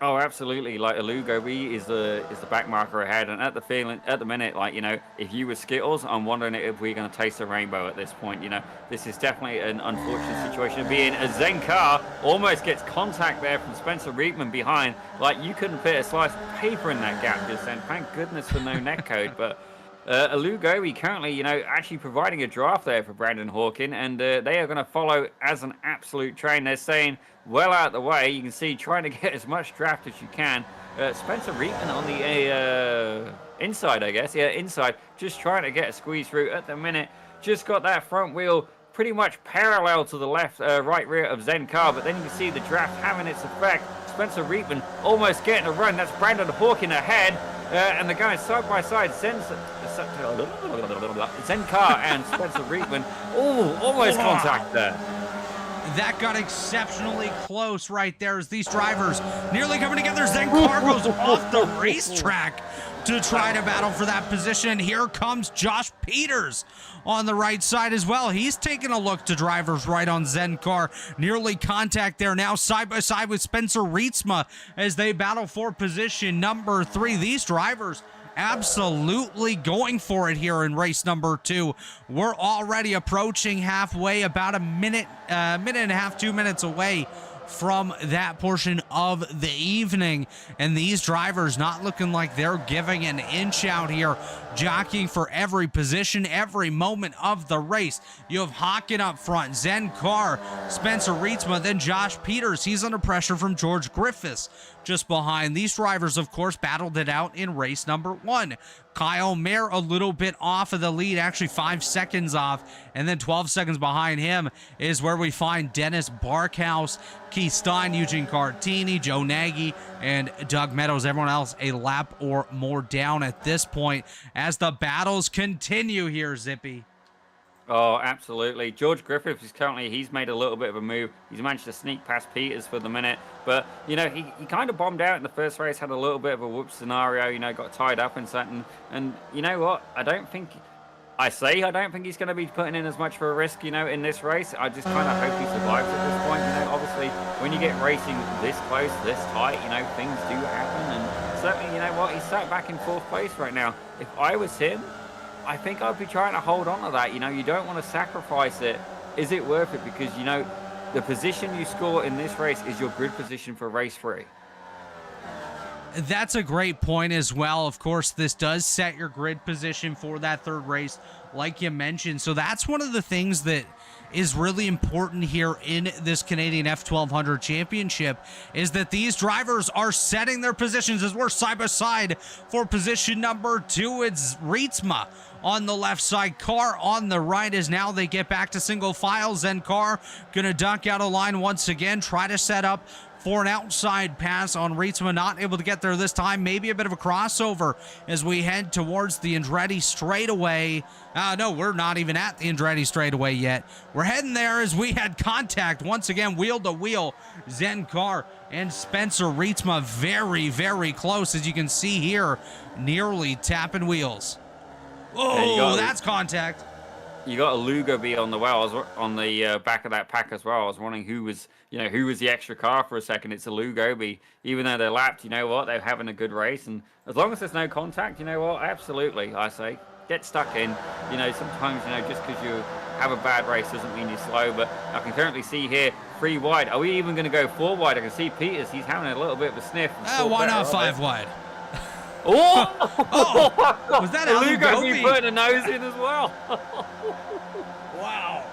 S7: Oh, absolutely. Like Alugobi is the back marker ahead, and at the minute, like, you know, if you were Skittles, I'm wondering if we're going to taste the rainbow at this point. You know, this is definitely an unfortunate situation to be in. As Zen Carr almost gets contact there from Spencer Reitman behind. Like, you couldn't fit a slice of paper in that gap just then. Thank goodness for no netcode, but. Alugobi currently, you know, actually providing a draft there for Brandon Hawken, and they are going to follow as an absolute train. They're staying well out of the way. You can see trying to get as much draft as you can. Spencer Reitman on the inside, I guess. Yeah, inside. Just trying to get a squeeze through at the minute. Just got that front wheel pretty much parallel to the left, right rear of Zen Carr, but then you can see the draft having its effect. Spencer Reitman almost getting a run. That's Brandon Hawken ahead. And they're going side by side. Zen Carr and Spencer Reitman. Oh, almost contact there.
S6: That got exceptionally close right there as these drivers nearly coming together. Zen Carr goes off the racetrack to try to battle for that position. Here comes Josh Peters on the right side as well. He's taking a look to drivers right on Zen Carr. Nearly contact there now side by side with Spencer Rietzma as they battle for position number 3. These drivers absolutely going for it here in race number 2. We're already approaching halfway, about a minute and a half, 2 minutes away from that portion of the evening, and these drivers not looking like they're giving an inch out here, jockeying for every position, every moment of the race. You have Hawken up front, Zen Carr, Spencer Rietzma, then Josh Peters. He's under pressure from George Griffiths just behind. These drivers, of course, battled it out in race number 1. Kyle Mayer a little bit off of the lead, actually 5 seconds off, and then 12 seconds behind him is where we find Dennis Barkhouse, Keith Stein, Eugene Cartini, Joe Nagy, and Doug Meadows. Everyone else a lap or more down at this point as the battles continue here, Zippy.
S7: Oh, absolutely. George Griffith is currently, he's made a little bit of a move. He's managed to sneak past Peters for the minute. But, you know, he kind of bombed out in the first race, had a little bit of a whoop scenario, you know, got tied up and something. And you know what? I don't think he's going to be putting in as much for a risk, you know, in this race. I just kind of hope he survives at this point. You know, obviously, when you get racing this close, this tight, you know, things do happen. And certainly, you know what? He's sat back in 4th place right now. If I was him, I think I'd be trying to hold on to that. You know, you don't want to sacrifice it. Is it worth it? Because, you know, the position you score in this race is your grid position for race 3.
S6: That's a great point as well. Of course, this does set your grid position for that 3rd race, like you mentioned. So that's one of the things that is really important here in this Canadian F1200 championship, is that these drivers are setting their positions as we're side by side for position number 2. It's Rietzma on the left side, Carr on the right, as now they get back to single file. Zen Carr gonna duck out of line once again, try to set up for an outside pass on Rietzma, not able to get there this time. Maybe a bit of a crossover as we head towards the Andretti straightaway. No, we're not even at the Andretti straightaway yet. We're heading there as we had contact once again, wheel to wheel. Zen Carr and Spencer Rietzma very, very close, as you can see here, nearly tapping wheels. Oh, that's contact.
S7: You got a Lugobi on the well, on the back of that pack as well. I was wondering who was the extra car for a second. It's a Lugobi. Even though they're lapped, you know what? They're having a good race. And as long as there's no contact, you know what? Absolutely, I say. Get stuck in. You know, sometimes, you know, just because you have a bad race doesn't mean you're slow. But I can currently see here 3 wide. Are we even going to go 4 wide? I can see Peters. He's having a little bit of a sniff.
S6: Why not 5 wide?
S7: Oh!
S6: Was that Lugobi
S7: putting a nose in as well?
S6: Wow.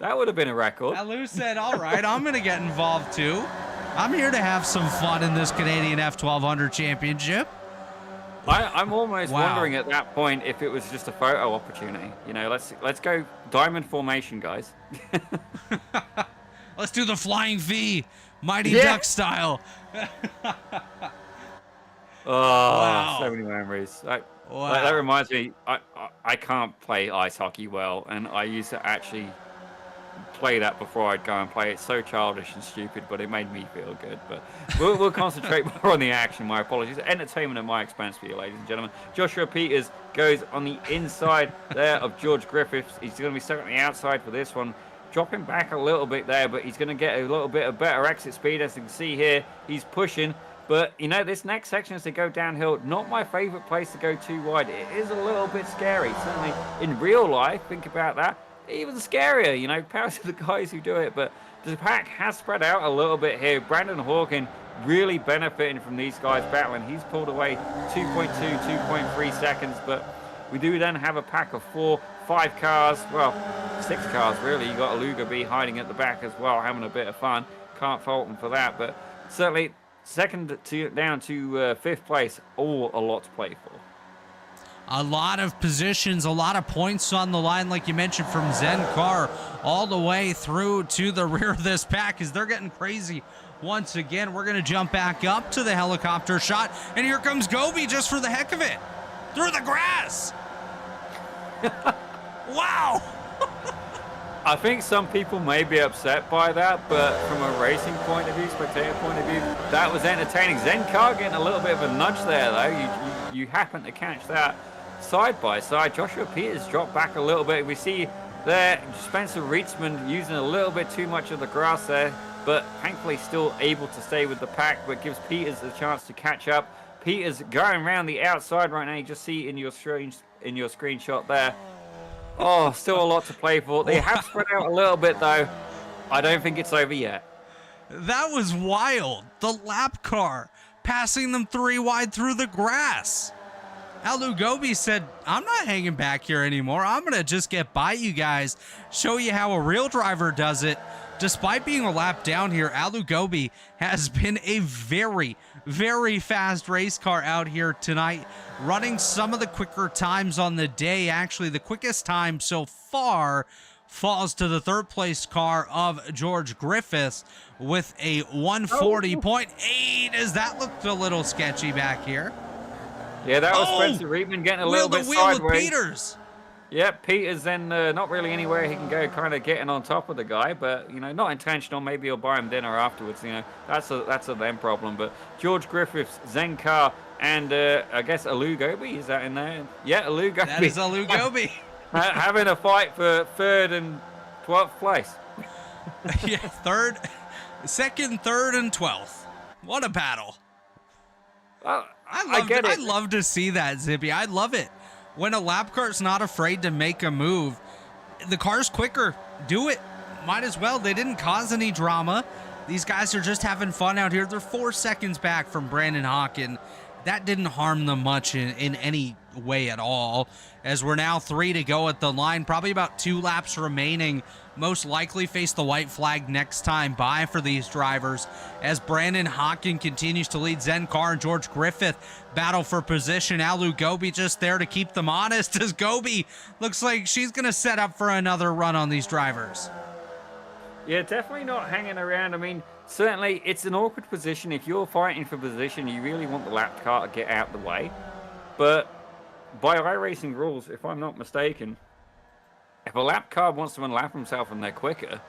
S7: That would have been a record.
S6: Lou said, all right, I'm going to get involved too. I'm here to have some fun in this Canadian F1200 championship.
S7: I'm almost wondering at that point if it was just a photo opportunity. You know, let's go diamond formation, guys.
S6: Let's do the flying V, Mighty Duck style.
S7: Oh, so many memories. That
S6: Wow.
S7: reminds me, I can't play ice hockey well, and I used to actually play that before I'd go and play. It's so childish and stupid, but it made me feel good. But we'll concentrate more on the action. My apologies. Entertainment at my expense for you, ladies and gentlemen. Joshua Peters goes on the inside there of George Griffiths. He's going to be stuck on the outside for this one. Dropping back a little bit there, but he's going to get a little bit of better exit speed. As you can see here, he's pushing. But, you know, this next section as they go downhill, not my favorite place to go too wide. It is a little bit scary. Certainly in real life, think about that. Even scarier, you know, power to the guys who do it. But the pack has spread out a little bit here. Brandon Hawkin really benefiting from these guys battling. He's pulled away 2.2, 2.3 seconds. But we do then have a pack of 4, 5 cars. Well, 6 cars, really. You got Aluga B hiding at the back as well, having a bit of fun. Can't fault him for that. But certainly second down to 5th place, all a lot to play for.
S6: A lot of positions, a lot of points on the line, like you mentioned, from Zen Car all the way through to the rear of this pack as they're getting crazy once again. We're going to jump back up to the helicopter shot, and here comes Gobi just for the heck of it. Through the grass. Wow.
S7: I think some people may be upset by that, but from a racing point of view, spectator point of view, that was entertaining. Zen Car getting a little bit of a nudge there, though. You happen to catch that. Side by side, Joshua Peters dropped back a little bit. We see there Spencer Rietzman using a little bit too much of the grass there, but thankfully still able to stay with the pack, but gives Peters a chance to catch up. Peters going around the outside right now. You just see in your screenshot there. Oh, still a lot to play for. They have spread out a little bit, though. I don't think it's over yet.
S6: That was wild. The lap car passing them 3 wide through the grass. Alu Gobi said, I'm not hanging back here anymore. I'm going to just get by you guys, show you how a real driver does it. Despite being a lap down here, Alu Gobi has been a very, very fast race car out here tonight, running some of the quicker times on the day. Actually, the quickest time so far falls to the 3rd place car of George Griffiths with a 140.8, as that looked a little sketchy back here.
S7: Yeah, that was Spencer Rietzman getting a little bit
S6: sideways.
S7: With
S6: Peters.
S7: Yeah, Peters then not really anywhere he can go, kind of getting on top of the guy, but, you know, not intentional. Maybe he'll buy him dinner afterwards, you know. That's a them problem. But George Griffiths, Zen Car, and I guess Alu Gobi, is that in there? Yeah, Alu Gobi.
S6: That is Alu Gobi.
S7: Having a fight for 3rd and 12th place.
S6: Yeah, 2nd, 3rd, and 12th. What a battle. I'd love to see that, Zippy. I love it. When a lap car's not afraid to make a move, the car's quicker. Do it. Might as well. They didn't cause any drama. These guys are just having fun out here. They're 4 seconds back from Brandon Hawkin. That didn't harm them much in any way at all, as we're now 3 to go at the line. Probably about 2 laps remaining. Most likely face the white flag next time by for these drivers, as Brandon Hawkin continues to lead. Zen Car and George Griffith battle for position. Alu Gobi just there to keep them honest, as Gobi looks like she's going to set up for another run on these drivers.
S7: Yeah, definitely not hanging around. I mean, certainly it's an awkward position. If you're fighting for position, you really want the lap car to get out the way. But by iRacing rules, if I'm not mistaken, if a lap car wants to unlap himself and they're quicker,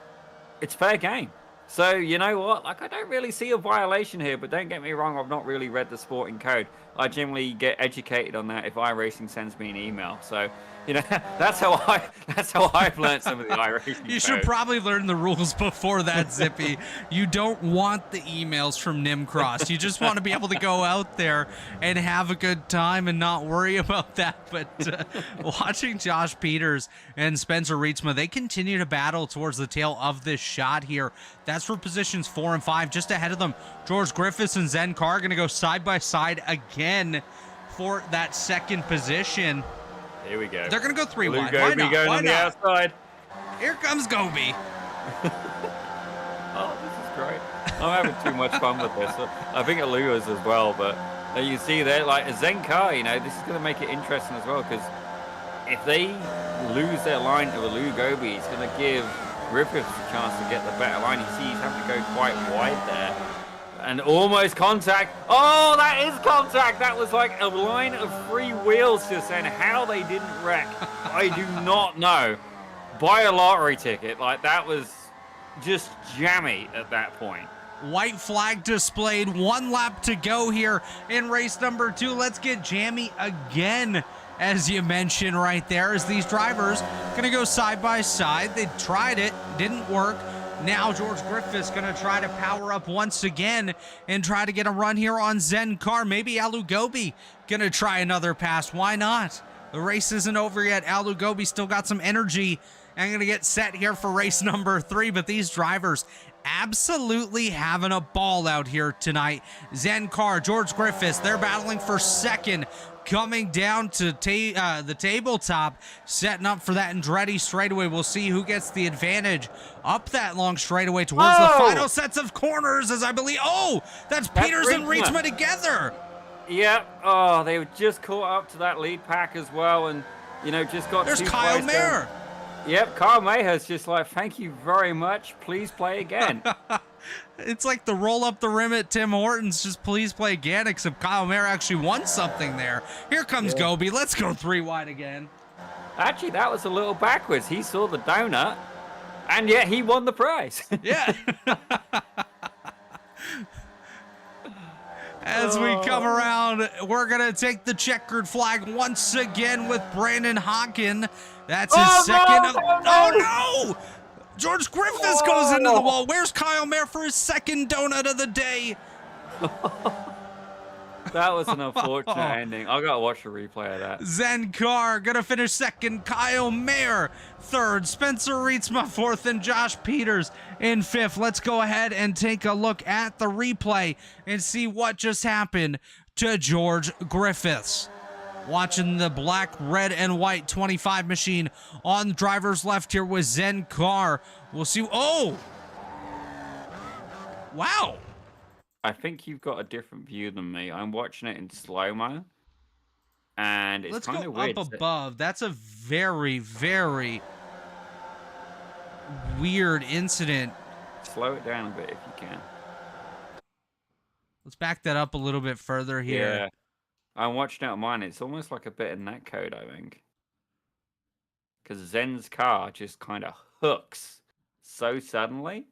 S7: it's fair game. So, you know what? Like, I don't really see a violation here, but don't get me wrong, I've not really read the sporting code. I generally get educated on that if iRacing sends me an email. So, you know, that's how I've learned some of the iRacing
S6: You should probably learn the rules before that, Zippy. You don't want the emails from Nimcross. You just want to be able to go out there and have a good time and not worry about that. But watching Josh Peters and Spencer Rietzma, they continue to battle towards the tail of this shot here. That's for positions 4 and 5. Just ahead of them, George Griffiths and Zen Car are going to go side by side again for that 2nd position.
S7: Here we go.
S6: They're going to go 3 wide.
S7: Why not? Going on the outside.
S6: Here comes Gobi.
S7: Oh, this is great. I'm having too much fun with this. I think Alu is as well, but you see there, like a Zen car, you know, this is going to make it interesting as well, because if they lose their line to Alu Gobi, it's going to give Griffiths a chance to get the better line. You see he's having to go quite wide there. And almost contact. Oh, that is contact. That was like a line of 3 wheels just then. How they didn't wreck, I do not know. Buy a lottery ticket. Like, that was just jammy at that point.
S6: White flag displayed. 1 lap to go here in race number 2. Let's get jammy again, as you mentioned right there, as these drivers going to go side by side. They tried it. Didn't work. Now George Griffiths going to try to power up once again and try to get a run here on Zen Car. Maybe Alu Gobi going to try another pass. Why not? The race isn't over yet. Alu Gobi still got some energy and going to get set here for race number 3. But these drivers absolutely having a ball out here tonight. Zen Car, George Griffiths, they're battling for second. Coming down to the tabletop, setting up for that Andretti straightaway. We'll see who gets the advantage up that long straightaway towards the final sets of corners, as I believe. Oh, that's Peters and Rietsma together.
S7: Yep. Oh, they were just caught up to that lead pack as well, and you know, just got.
S6: There's Kyle Mayer.
S7: Yep, Kyle Mayer's just like, thank you very much. Please play again.
S6: It's like the roll up the rim at Tim Hortons, just please play again, except Kyle Mayer actually won something there. Here comes Gobi. Let's go 3 wide again.
S7: Actually, that was a little backwards. He saw the donut, and yet he won the prize.
S6: Yeah. As we come around, we're going to take the checkered flag once again with Brandon Hockin. That's his second. Oh, no! George Griffiths goes into the wall. Where's Kyle Mayer for his second donut of the day?
S7: That was an unfortunate ending. I gotta watch the replay of that.
S6: Zen Car gonna finish second. Kyle Mayer third. Spencer Rietsma fourth, and Josh Peters in fifth. Let's go ahead and take a look at the replay and see what just happened to George Griffiths. Watching the black, red, and white 25 machine on the driver's left here with Zen Car. We'll see. Oh! Wow.
S7: I think you've got a different view than me. I'm watching it in slow-mo. And it's kind of weird.
S6: Let's go up above. That's a very, very weird incident.
S7: Slow it down a bit if you can.
S6: Let's back that up a little bit further here.
S7: Yeah. I'm watching it on mine. It's almost like a bit of netcode, I think. Because Zen's car just kind of hooks so suddenly.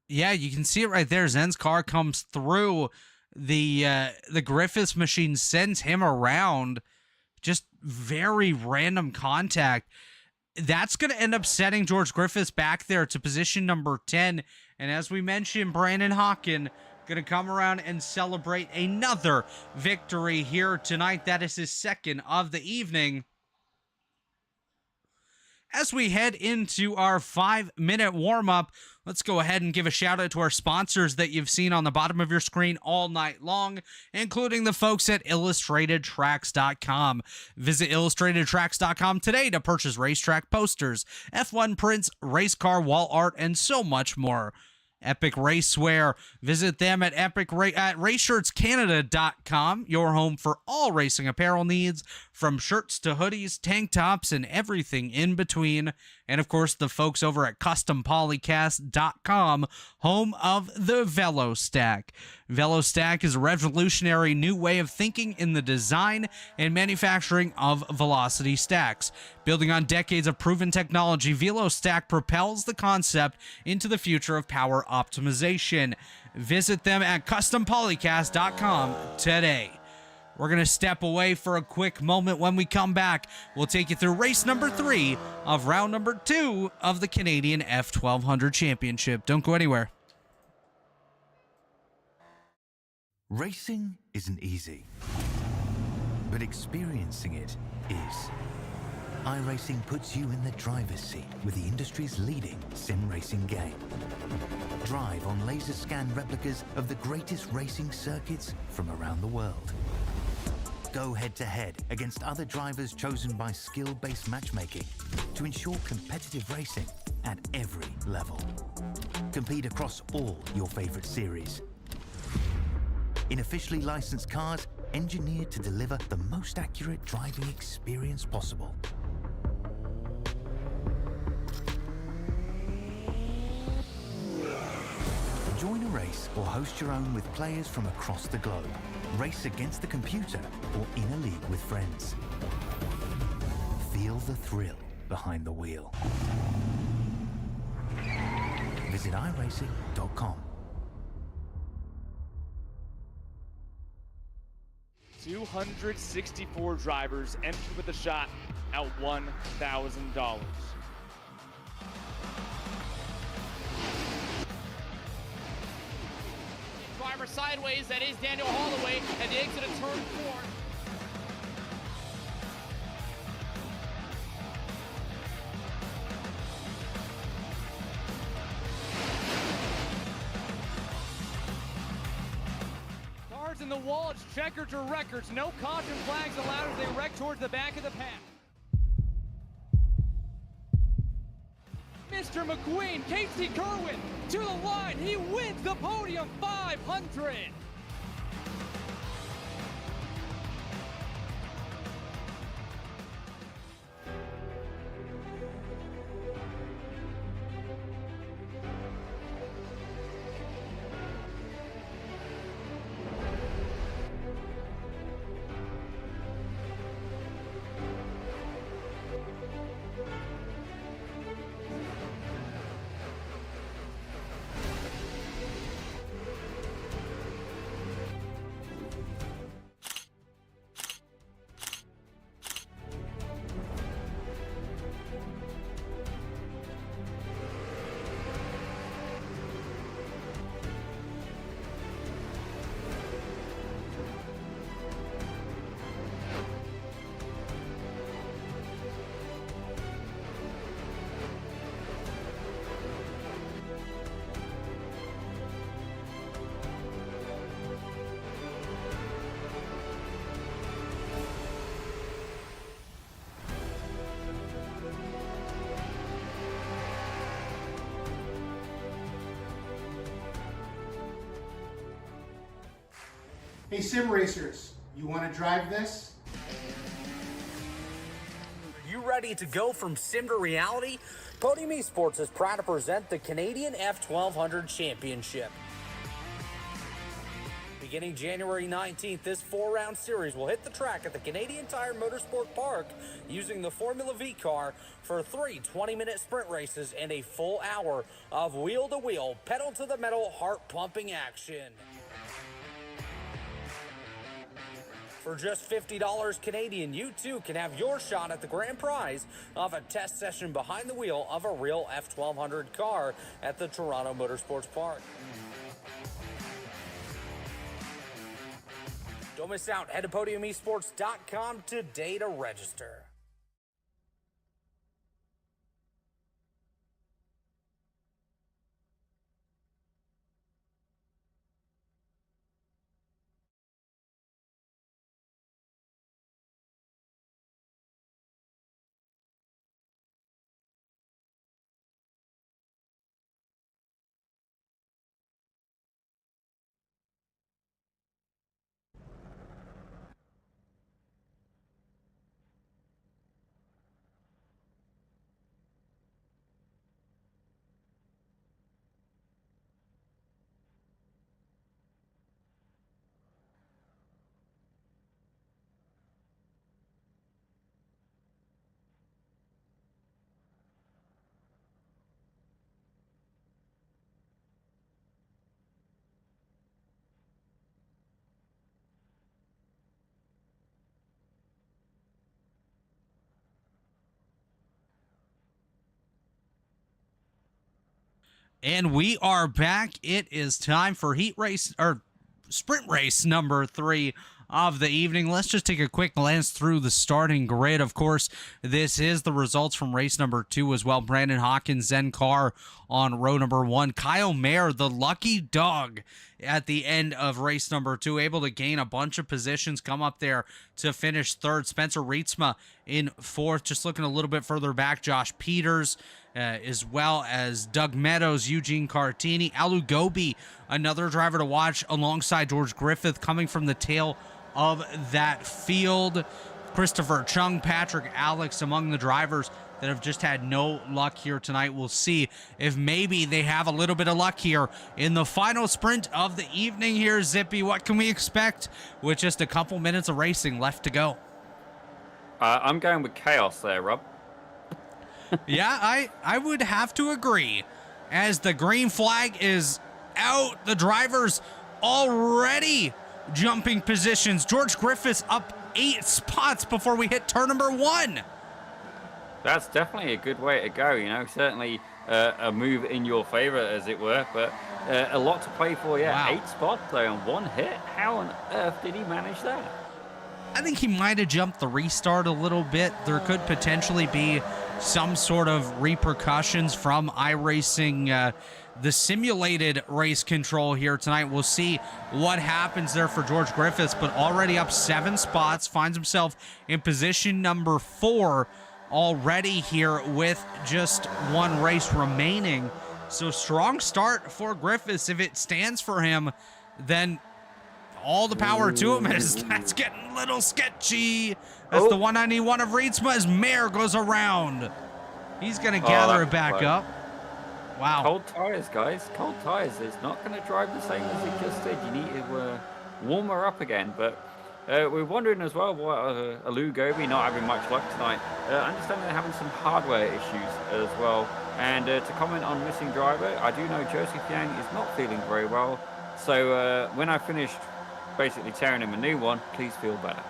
S6: Yeah, you can see it right there. Zen's car comes through. The Griffiths machine sends him around. Just very random contact. That's going to end up setting George Griffiths back there to position number 10. And as we mentioned, Brandon Hockin going to come around and celebrate another victory here tonight. That is his second of the evening. As we head into our 5-minute warm-up, let's go ahead and give a shout out to our sponsors that you've seen on the bottom of your screen all night long, including the folks at illustratedtracks.com. Visit illustratedtracks.com today to purchase racetrack posters, F1 prints, race car wall art, and so much more. Epic Racewear. Visit them at raceshirtscanada.com, your home for all racing apparel needs, from shirts to hoodies, tank tops, and everything in between. And of course, the folks over at CustomPolycast.com, home of the VeloStack. VeloStack is a revolutionary new way of thinking in the design and manufacturing of velocity stacks. Building on decades of proven technology, VeloStack propels the concept into the future of power optimization. Visit them at CustomPolycast.com today. We're going to step away for a quick moment. When we come back, we'll take you through race number 3 of round number 2 of the Canadian F1200 Championship. Don't go anywhere.
S1: Racing isn't easy, but experiencing it is. iRacing puts you in the driver's seat with the industry's leading sim racing game. Drive on laser scan replicas of the greatest racing circuits from around the world. Go head-to-head against other drivers chosen by skill-based matchmaking to ensure competitive racing at every level. Compete across all your favorite series. In officially licensed cars, engineered to deliver the most accurate driving experience possible. Join a race or host your own with players from across the globe. Race against the computer or in a league with friends. Feel the thrill behind the wheel. Visit iRacing.com.
S4: 264 drivers entered with a shot at $1,000.
S5: Driver sideways, that is Daniel Holloway at the exit of turn 4. Cars in the wall, it's checker to records. No caution flags allowed as they wreck towards the back of the pack. Mr. McQueen, Casey Kerwin to the line. He wins the podium 500.
S2: Hey, sim racers, you want to drive this?
S3: Are you ready to go from sim to reality? Podium eSports is proud to present the Canadian F1200 Championship. Beginning January 19th, this 4-round series will hit the track at the Canadian Tire Motorsport Park using the Formula V car for 3 20-minute sprint races and a full hour of wheel-to-wheel, pedal-to-the-metal, heart-pumping action. For just $50 Canadian, you too can have your shot at the grand prize of a test session behind the wheel of a real F1200 car at the Toronto Motorsports Park. Don't miss out. Head to podiumesports.com today to register.
S6: And we are back. It is time for heat race or sprint race number 3 of the evening. Let's just take a quick glance through the starting grid. Of course, this is the results from race number 2 as well. Brandon Hawkins, Zen Carr on row number 1. Kyle Mayer, the lucky dog, at the end of race number 2, able to gain a bunch of positions, come up there to finish 3rd. Spencer Rietzma in 4th. Just looking a little bit further back, Josh Peters as well as Doug Meadows, Eugene Cartini, Alu Gobi, another driver to watch alongside George Griffith coming from the tail of that field. Christopher Chung, Patrick Alex among the drivers that have just had no luck here tonight. We'll see if maybe they have a little bit of luck here in the final sprint of the evening here, Zippy. What can we expect with just a couple minutes of racing left to go?
S7: I'm going with chaos there, Rob.
S6: Yeah, I would have to agree. As the green flag is out, the drivers already jumping positions. George Griffiths up 8 spots before we hit turn number 1.
S7: That's definitely a good way to go, you know. Certainly a move in your favor, as it were, but a lot to play for. Yeah, wow. 8 spots though on 1 hit. How on earth did he manage that?
S6: I think he might have jumped the restart a little bit. There could potentially be some sort of repercussions from iRacing, the simulated race control here tonight. We'll see what happens there for George Griffiths, but already up 7 spots, finds himself in position number 4 already here with just 1 race remaining. So strong start for Griffiths. If it stands for him, then all the power to him, as that's getting a little sketchy. That's the 191 of Rietsma as Mayer goes around. He's going to gather it back up. Wow.
S7: Cold tires, guys. Cold tires. It's not going to drive the same as it just did. You need to warm her up again. But we're wondering as well why Alu Gobi not having much luck tonight. Understanding they're having some hardware issues as well. And to comment on missing driver, I do know Joseph Yang is not feeling very well. So when I finished basically tearing him a new one, please feel better.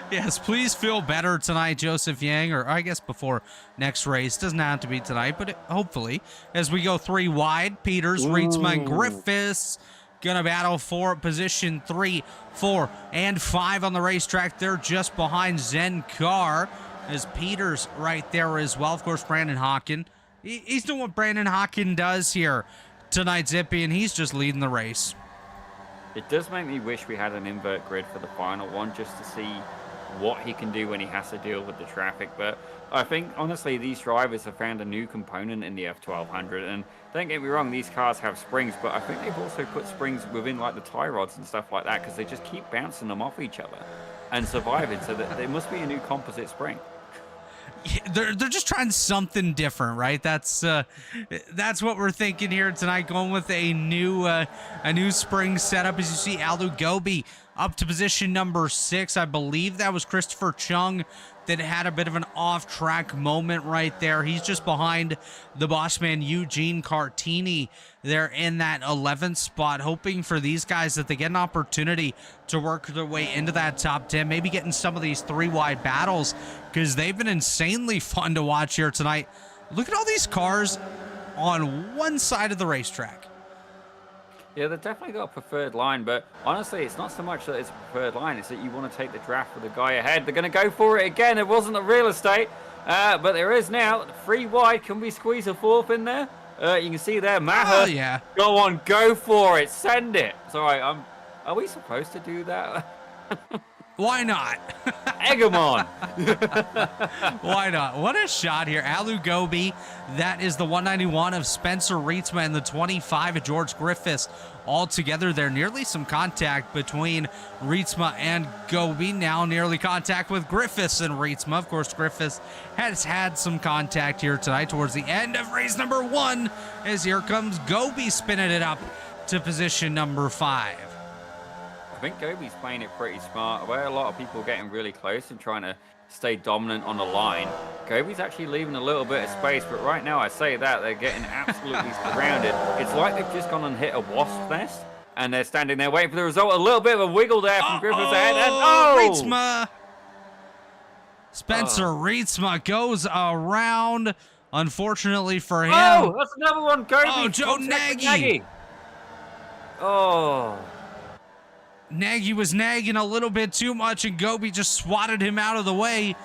S6: Yes, please feel better tonight, Joseph Yang, or I guess before next race. Doesn't have to be tonight, but hopefully. As we go 3 wide, Peters, Rietsma, and Griffiths gonna battle for position 3, 4, and 5 on the racetrack. They're just behind Zen Carr, as Peters right there as well. Of course, Brandon Hawken. He's doing what Brandon Hawken does here tonight, Zippy, and he's just leading the race.
S7: It does make me wish we had an invert grid for the final one, just to see what he can do when he has to deal with the traffic. But I think, honestly, these drivers have found a new component in the F1200. And don't get me wrong, these cars have springs, but I think they've also put springs within like the tie rods and stuff like that, because they just keep bouncing them off each other and surviving. So that there must be a new composite spring.
S6: They're just trying something different, right? That's what we're thinking here tonight, going with a new spring setup. As you see, Alu Gobi up to position number 6. I believe that was Christopher Chung that had a bit of an off-track moment right there. He's just behind the boss man Eugene Cartini there in that 11th spot, hoping for these guys that they get an opportunity to work their way into that top 10, maybe getting some of these 3-wide battles, because they've been insanely fun to watch here tonight. Look at all these cars on one side of the racetrack.
S7: Yeah, they've definitely got a preferred line, but honestly, it's not so much that it's a preferred line, it's that you want to take the draft for the guy ahead. They're going to go for it again. It wasn't a real estate, but there is now. 3 wide. Can we squeeze a 4th in there? You can see there, Maher.
S6: Oh, yeah.
S7: Go on, go for it. Send it. Sorry, are we supposed to do that?
S6: Why not?
S7: Egg 'em on.
S6: Why not? What a shot here. Alu Gobi, that is the 191 of Spencer Rietsma, and the 25 of George Griffiths. All together there, nearly some contact between Rietsma and Gobi. Now nearly contact with Griffiths and Rietsma. Of course, Griffiths has had some contact here tonight towards the end of race number 1, as here comes Gobi spinning it up to position number 5.
S7: I think Gobi's playing it pretty smart. Where a lot of people are getting really close and trying to stay dominant on the line, Gobi's actually leaving a little bit of space. But right now, I say that, they're getting absolutely surrounded. It's like they've just gone and hit a wasp nest, and they're standing there waiting for the result. A little bit of a wiggle there from Griffiths ahead. And
S6: Rietsma! Spencer Rietsma goes around. Unfortunately for him.
S7: Oh, that's another one. Gobi.
S6: Oh, Joe Nagy.
S7: Oh.
S6: Nagy was nagging a little bit too much, and Gobi just swatted him out of the way.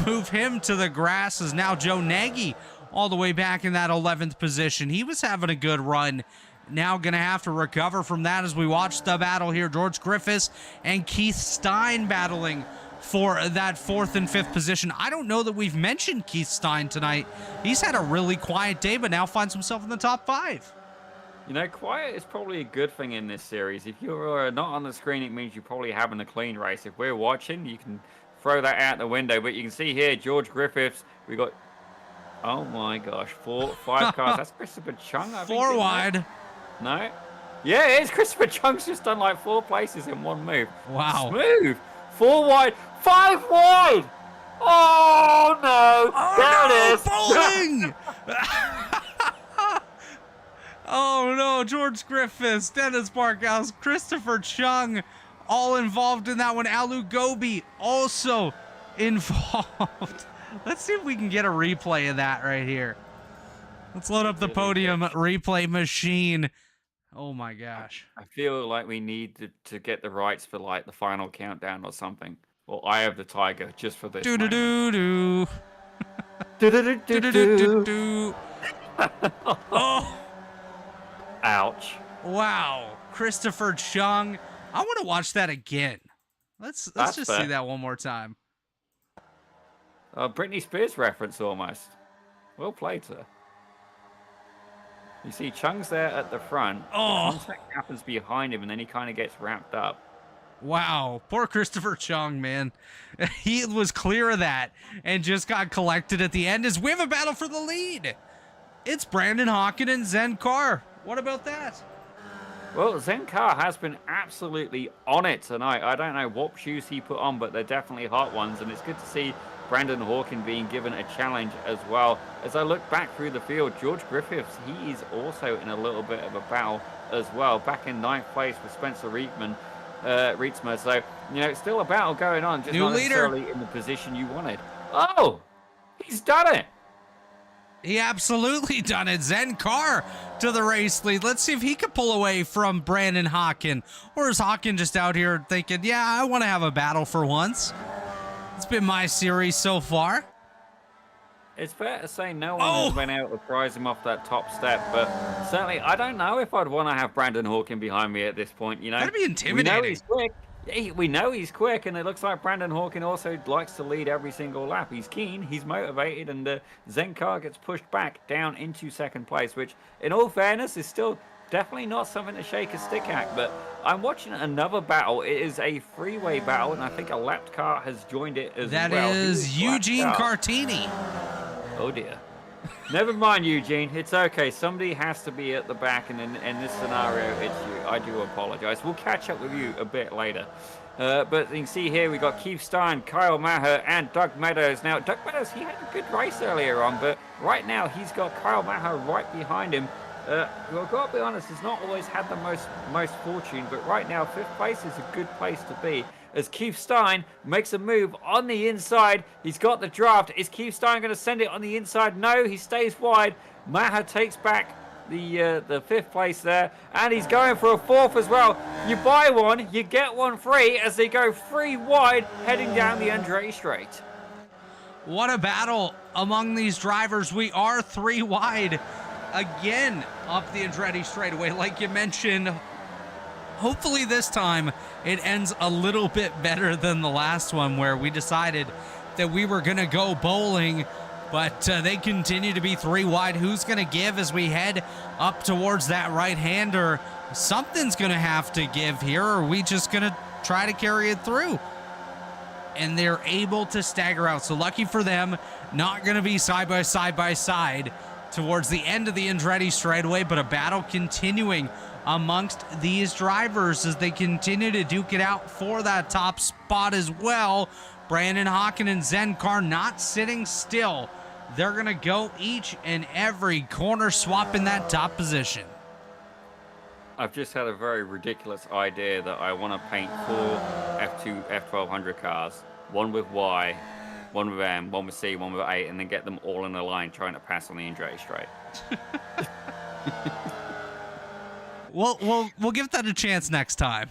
S6: Move him to the grass as now Joe Nagy all the way back in that 11th position. He was having a good run. Now going to have to recover from that as we watch the battle here. George Griffiths and Keith Stein battling for that 4th and 5th position. I don't know that we've mentioned Keith Stein tonight. He's had a really quiet day, but now finds himself in the top 5.
S7: You know, quiet is probably a good thing in this series. If you're not on the screen, it means you're probably having a clean race. If we're watching, you can throw that out the window. But you can see here, George Griffiths, we got, oh my gosh, 5 cars. That's Christopher Chung, I think.
S6: 4 wide.
S7: No? Yeah, it is. Christopher Chung's just done like 4 places in one move.
S6: Wow.
S7: Smooth. 4 wide, 5 wide. Oh no!
S6: Oh,
S7: there
S6: no,
S7: it is.
S6: bowling! Oh no, George Griffiths, Dennis Barkhouse, Christopher Chung, all involved in that one. Alu Gobi also involved. Let's see if we can get a replay of that right here. Let's load up the podium replay machine. Oh my gosh.
S7: I feel like we need to get the rights for like the final countdown or something. Well, Eye of the Tiger just for this.
S6: Do do do do.
S7: Do do do do do
S6: Do. Oh.
S7: Ouch.
S6: Wow. Christopher Chung. I want to watch that again. Let's
S7: That's
S6: just
S7: fair.
S6: see that one more time.
S7: Britney Spears reference almost. Well played, sir. You see Chung's there at the front.
S6: Oh.
S7: Contact happens behind him and then he kind of gets wrapped up.
S6: Wow, poor Christopher Chung, man. He was clear of that and just got collected at the end as we have a battle for the lead. It's Brandon Hawken and Zen Carr. What about that?
S7: Well, Zen Carr has been absolutely on it tonight. I don't know what shoes he put on, but they're definitely hot ones. And it's good to see Brandon Hawken being given a challenge as well. As I look back through the field, George Griffiths, he is also in a little bit of a battle as well. Back in 9th place with Spencer Rietsma. So, you know, it's still a battle going on, just
S6: New
S7: not
S6: leader.
S7: necessarily in the position you wanted. Oh, he's done it.
S6: He absolutely done it. Zen Carr to the race lead. Let's see if he can pull away from Brandon Hawken. Or is Hawken just out here thinking, yeah, I want to have a battle for once. It's been my series so far.
S7: It's fair to say no one has been able to prize him off that top step, but certainly I don't know if I'd want to have Brandon Hawken behind me at this point, you know.
S6: That'd be intimidating.
S7: We know he's quick. Yeah, we know he's quick, and it looks like Brandon Hawken also likes to lead every single lap. He's keen, he's motivated, and Zen Carr gets pushed back down into 2nd place, which, in all fairness, is still definitely not something to shake a stick at. But I'm watching another battle. It is a freeway battle, and I think a lapped car has joined it as well.
S6: That is Eugene Cartini.
S7: Oh dear. Never mind, Eugene. It's okay. Somebody has to be at the back, and in this scenario, it's you. I do apologize. We'll catch up with you a bit later. But you can see here we got Keith Stein, Kyle Maher, and Doug Meadows. Now, Doug Meadows, he had a good race earlier on, but right now he's got Kyle Maher right behind him. Well, I've got to be honest, he's not always had the most fortune, but right now 5th place is a good place to be. As Keith Stein makes a move on the inside, he's got the draft. Is Keith Stein going to send it on the inside? No, he stays wide. Maher takes back the 5th place there, and he's going for a 4th as well. You buy one, you get one free as they go 3 wide, heading down the Andretti Straight.
S6: What a battle among these drivers. We are 3 wide again up the Andretti straightaway, like you mentioned. Hopefully this time it ends a little bit better than the last one where we decided that we were going to go bowling, but they continue to be 3 wide. Who's going to give as we head up towards that right-hander? Something's going to have to give here, or are we just going to try to carry it through? And they're able to stagger out. So lucky for them, not going to be side by side towards the end of the Andretti straightaway, but a battle continuing amongst these drivers as they continue to duke it out for that top spot as well. Brandon Hawken and Zen Carr not sitting still. They're going to go each and every corner swap in that top position.
S7: I've just had a very ridiculous idea that I want to paint 4 F1200 cars. One with Y, one with M, one with C, one with A, and then get them all in a line trying to pass on the Andretti Straight.
S6: We'll give that a chance next time.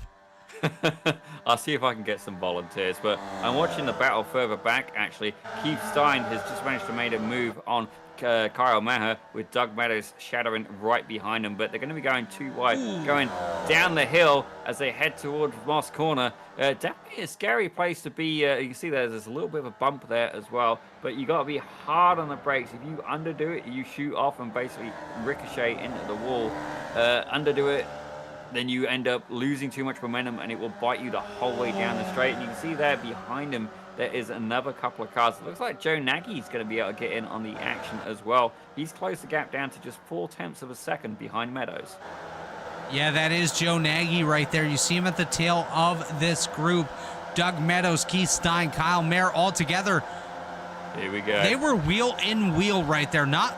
S7: I'll see if I can get some volunteers, but I'm watching the battle further back, actually. Keith Stein has just managed to make a move on Kyle Maher, with Doug Meadows shadowing right behind him. But they're going to be going too wide, going down the hill as they head towards Moss Corner. Definitely a scary place to be. You can see there's a little bit of a bump there as well. But you got to be hard on the brakes. If you underdo it, you shoot off and basically ricochet into the wall. Underdo it, then you end up losing too much momentum and it will bite you the whole way down the straight. And you can see there behind him, there is another couple of cars. It looks like Joe Nagy's going to be able to get in on the action as well. He's closed the gap down to just 0.4 of a second behind Meadows.
S6: Yeah, that is Joe Nagy right there. You see him at the tail of this group. Doug Meadows, Keith Stein, Kyle Mayer all together.
S7: Here we go.
S6: They were wheel in wheel right there. Not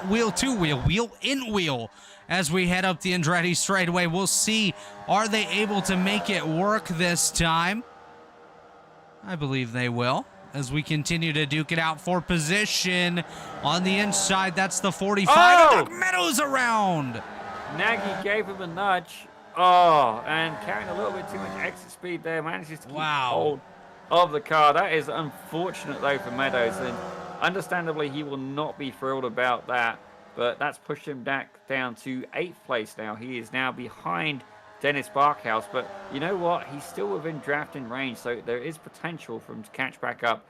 S6: wheel to wheel, wheel in wheel. As we head up the Andretti straightaway, we'll see, are they able to make it work this time? I believe they will, as we continue to duke it out for position on the inside. That's the 45.
S7: Oh!
S6: Doug Meadows around.
S7: Nagy gave him a nudge. Oh, and carrying a little bit too much exit speed there, manages to keep hold of the car. That is unfortunate, though, for Meadows, and understandably, he will not be thrilled about that. But that's pushed him back down to 8th place now. He is now behind Dennis Barkhouse. But you know what? He's still within drafting range, so there is potential for him to catch back up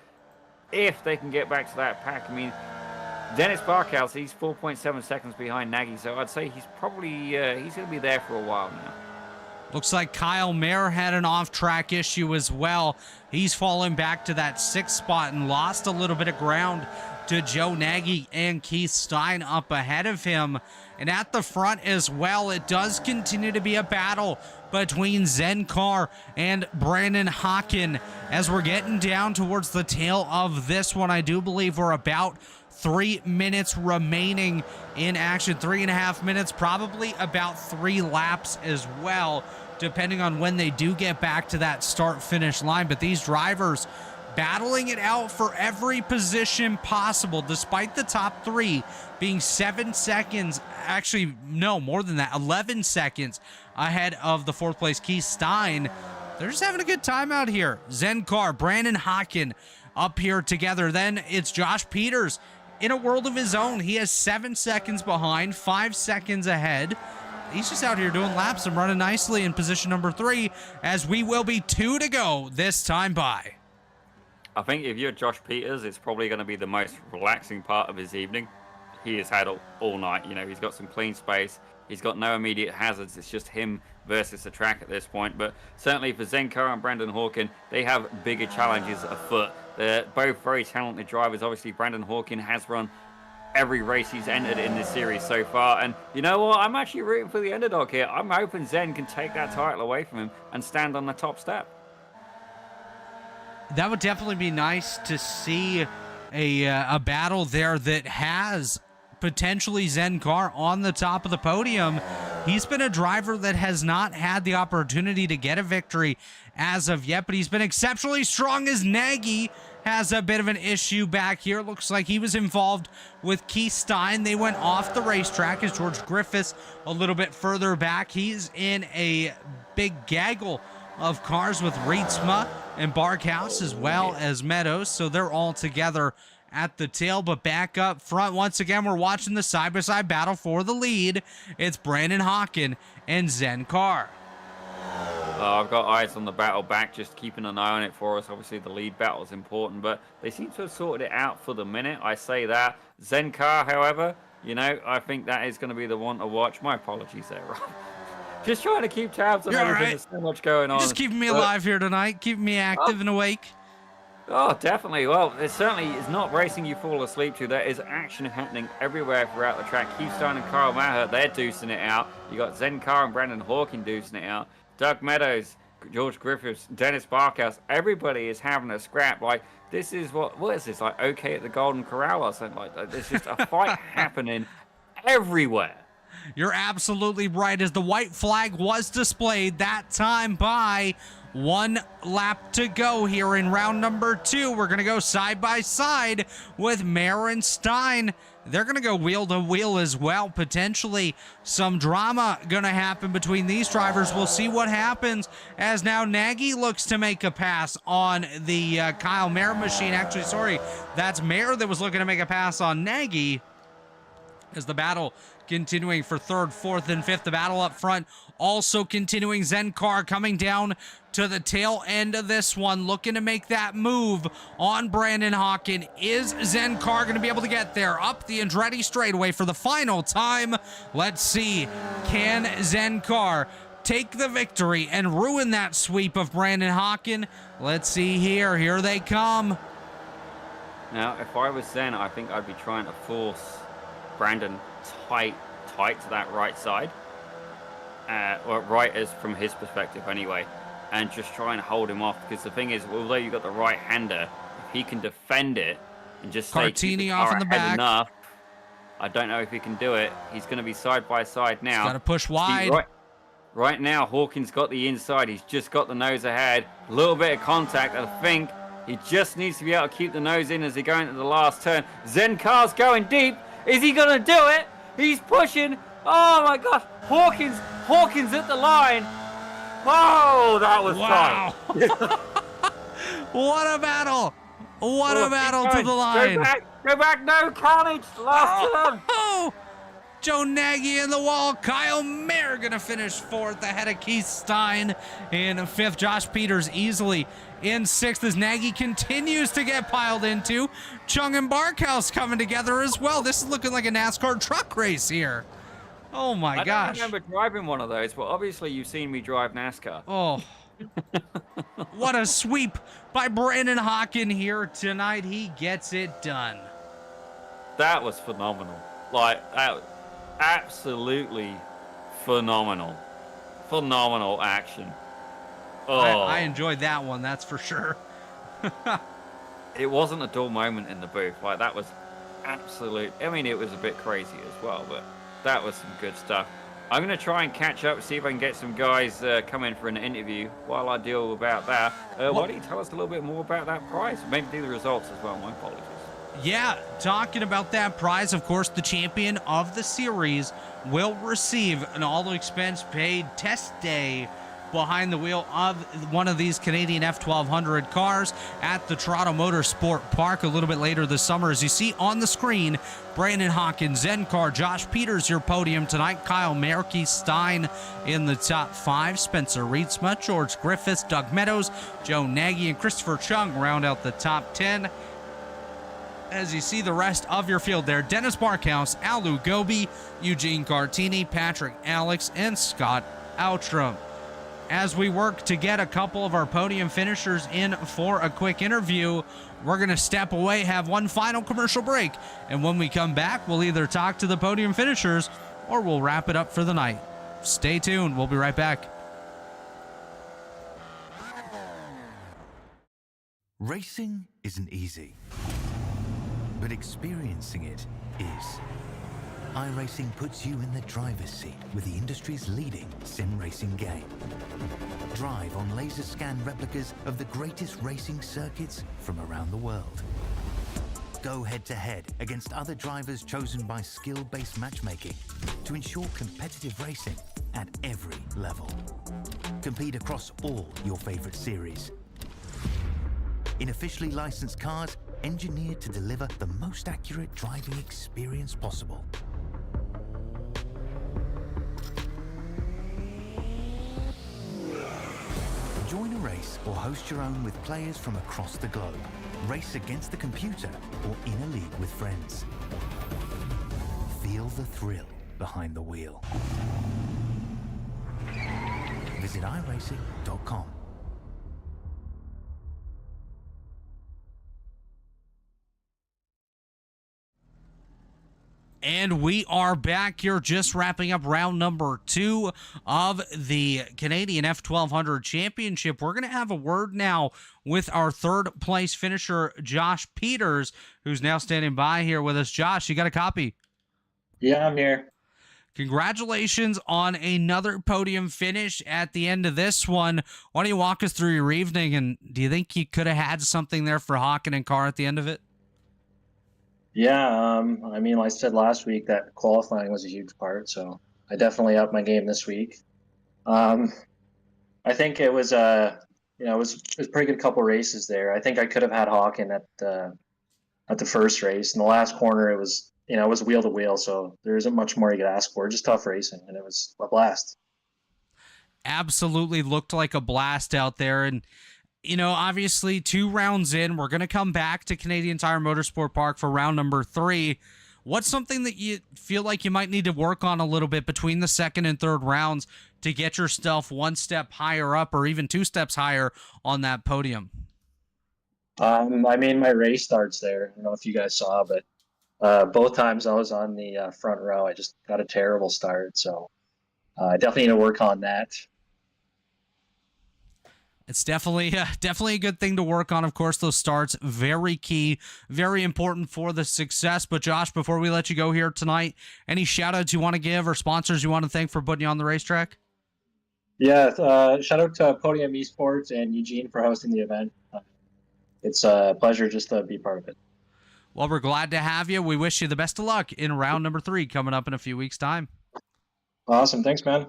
S7: if they can get back to that pack. I mean, Dennis Barkhouse, he's 4.7 seconds behind Nagy, so I'd say he's probably he's going to be there for a while now.
S6: Looks like Kyle Mayer had an off-track issue as well. He's fallen back to that 6th spot and lost a little bit of ground to Joe Nagy and Keith Stein up ahead of him. And at the front as well, it does continue to be a battle between Zen Carr and Brandon Hawken. As we're getting down towards the tail of this one, I do believe we're about 3 minutes remaining in action. 3.5 minutes, probably about 3 laps as well, depending on when they do get back to that start-finish line. But these drivers battling it out for every position possible, despite the top 3 being 7 seconds, actually, no, more than that, 11 seconds ahead of the 4th place Keith Stein. They're just having a good time out here. Zen Carr, Brandon Hawken up here together. Then it's Josh Peters in a world of his own. He has 7 seconds behind, 5 seconds ahead. He's just out here doing laps and running nicely in position number 3, as we will be 2 to go this time by.
S7: I think if you're Josh Peters, it's probably going to be the most relaxing part of his evening. He has had all night. You know, he's got some clean space. He's got no immediate hazards. It's just him versus the track at this point. But certainly for Zen Carr and Brandon Hawken, they have bigger challenges afoot. They're both very talented drivers. Obviously, Brandon Hawken has run every race he's entered in this series so far. And you know what? I'm actually rooting for the underdog here. I'm hoping Zen can take that title away from him and stand on the top step.
S6: That would definitely be nice to see a battle there that has potentially Zen Carr on the top of the podium. He's been a driver that has not had the opportunity to get a victory as of yet, but he's been exceptionally strong, as Nagy has a bit of an issue back here. Looks like he was involved with Keith Stein. They went off the racetrack as George Griffiths a little bit further back. He's in a big gaggle of cars with Reitsma and Barkhouse as well as Meadows, so they're all together at the tail. But back up front, once again, we're watching the side-by-side battle for the lead. It's Brandon Hawken and Zen Carr.
S7: I've got eyes on the battle back, just keeping an eye on it for us. Obviously, the lead battle is important, but they seem to have sorted it out for the minute. I say that. Zen Carr, however, you know, I think that is going to be the one to watch. My apologies there, Rob. Just trying to keep tabs on everything. Right. There's so much going on.
S6: Just keeping me alive here tonight, keeping me active and awake.
S7: Oh, definitely. Well, it certainly is not racing you fall asleep to. There is action happening everywhere throughout the track. Keith Stein and Kyle Maher, they're deucing it out. You got Zen Carr and Brandon Hawken deucing it out. Doug Meadows, George Griffiths, Dennis Barkhouse, everybody is having a scrap. Like, this is what is this, like OK at the Golden Corral or something like that? There's just a fight happening everywhere.
S6: You're absolutely right, as the white flag was displayed that time by 1 lap to go here in round number 2. We're going to go side by side with Mayer and Stein. They're going to go wheel to wheel as well. Potentially some drama going to happen between these drivers. We'll see what happens, as now Nagy looks to make a pass on the Kyle Mayer machine. Actually, sorry, that's Mayer that was looking to make a pass on Nagy. As the battle continuing for third, fourth, and fifth. The battle up front also continuing. Zenkar coming down to the tail end of this one, looking to make that move on Brandon Hawken. Is Zenkar going to be able to get there? Up the Andretti straightaway for the final time. Let's see. Can Zenkar take the victory and ruin that sweep of Brandon Hawken? Let's see here. Here they come.
S7: Now, if I was Zen, I think I'd be trying to force Brandon tight to that right side, or right as from his perspective anyway, and just try and hold him off, because the thing is, although you've got the right-hander, if he can defend it and just stay
S6: Cartini off in the back.
S7: Enough, I don't know if he can do it. He's going to be side by side now.
S6: Got to push wide.
S7: See, right now, Hawkins got the inside. He's just got the nose ahead. A little bit of contact, I think. He just needs to be able to keep the nose in as he go into the last turn. Zenkar's going deep. Is he going to do it? He's pushing. Oh my gosh. Hawkins at the line. Oh, that was
S6: wow.
S7: tight.
S6: What a battle. What a battle to the line.
S7: Go back. No carnage. Last turn.
S6: Oh. Joe Nagy in the wall. Kyle Mayer going to finish fourth ahead of Keith Stein in fifth. Josh Peters easily in sixth as Nagy continues to get piled into. Chung and Barkhouse coming together as well. This is looking like a NASCAR truck race here. Oh my gosh.
S7: I don't remember driving one of those, but obviously you've seen me drive NASCAR.
S6: Oh. What a sweep by Brandon Hawken here tonight. He gets it done.
S7: That was phenomenal. Like, absolutely phenomenal. Phenomenal action. Oh.
S6: I enjoyed that one, that's for sure.
S7: It wasn't a dull moment in the booth. Like, that was absolute. I mean, it was a bit crazy as well, but that was some good stuff. I'm going to try and catch up, see if I can get some guys come in for an interview while I deal about that. Why don't you tell us a little bit more about that prize? Maybe do the results as well. My apologies.
S6: Yeah, talking about that prize, of course, the champion of the series will receive an all-expense-paid test day behind the wheel of one of these Canadian F1200 cars at the Toronto Motorsport Park a little bit later this summer. As you see on the screen, Brandon Hawkins, Zenkar, Josh Peters, your podium tonight. Kyle Merke Stein in the top 5. Spencer Reedsma, George Griffiths, Doug Meadows, Joe Nagy, and Christopher Chung round out the top 10. As you see the rest of your field there, Dennis Barkhouse, Alu Gobi, Eugene Cartini, Patrick Alex, and Scott Outram. As we work to get a couple of our podium finishers in for a quick interview, we're going to step away, have one final commercial break, and when we come back, we'll either talk to the podium finishers or we'll wrap it up for the night. Stay tuned. We'll be right back.
S1: Racing isn't easy, but experiencing it is. iRacing puts you in the driver's seat with the industry's leading sim racing game. Drive on laser scan replicas of the greatest racing circuits from around the world. Go head-to-head against other drivers chosen by skill-based matchmaking to ensure competitive racing at every level. Compete across all your favorite series. In officially licensed cars, engineered to deliver the most accurate driving experience possible. Join a race or host your own with players from across the globe. Race against the computer or in a league with friends. Feel the thrill behind the wheel. Visit iRacing.com.
S6: And we are back here just wrapping up round number 2 of the Canadian F1200 Championship. We're going to have a word now with our third place finisher, Josh Peters, who's now standing by here with us. Josh, you got a copy?
S8: Yeah, I'm here.
S6: Congratulations on another podium finish at the end of this one. Why don't you walk us through your evening, and do you think you could have had something there for Hawken and Carr at the end of it?
S8: Yeah, I mean, like I said last week, that qualifying was a huge part, so I definitely upped my game this week. I think it was it was a pretty good couple races there. I think I could have had Hawken at the first race. In the last corner, it was it was wheel to wheel, so there isn't much more you could ask for. Just tough racing, and it was a blast.
S6: Absolutely looked like a blast out there. And, obviously 2 rounds in, we're going to come back to Canadian Tire Motorsport Park for round number 3. What's something that you feel like you might need to work on a little bit between the second and third rounds to get yourself 1 step higher up or even 2 steps higher on that podium?
S8: I mean, my race starts there. I don't know if you guys saw, but both times I was on the front row, I just got a terrible start. So I definitely need to work on that.
S6: It's definitely a good thing to work on. Of course, those starts, very key, very important for the success. But Josh, before we let you go here tonight, any shout outs you want to give or sponsors you want to thank for putting you on the racetrack?
S8: Yeah, shout out to Podium eSports and Eugene for hosting the event. It's a pleasure just to be part of it.
S6: Well, we're glad to have you. We wish you the best of luck in round number 3 coming up in a few weeks' time.
S8: Awesome. Thanks, man.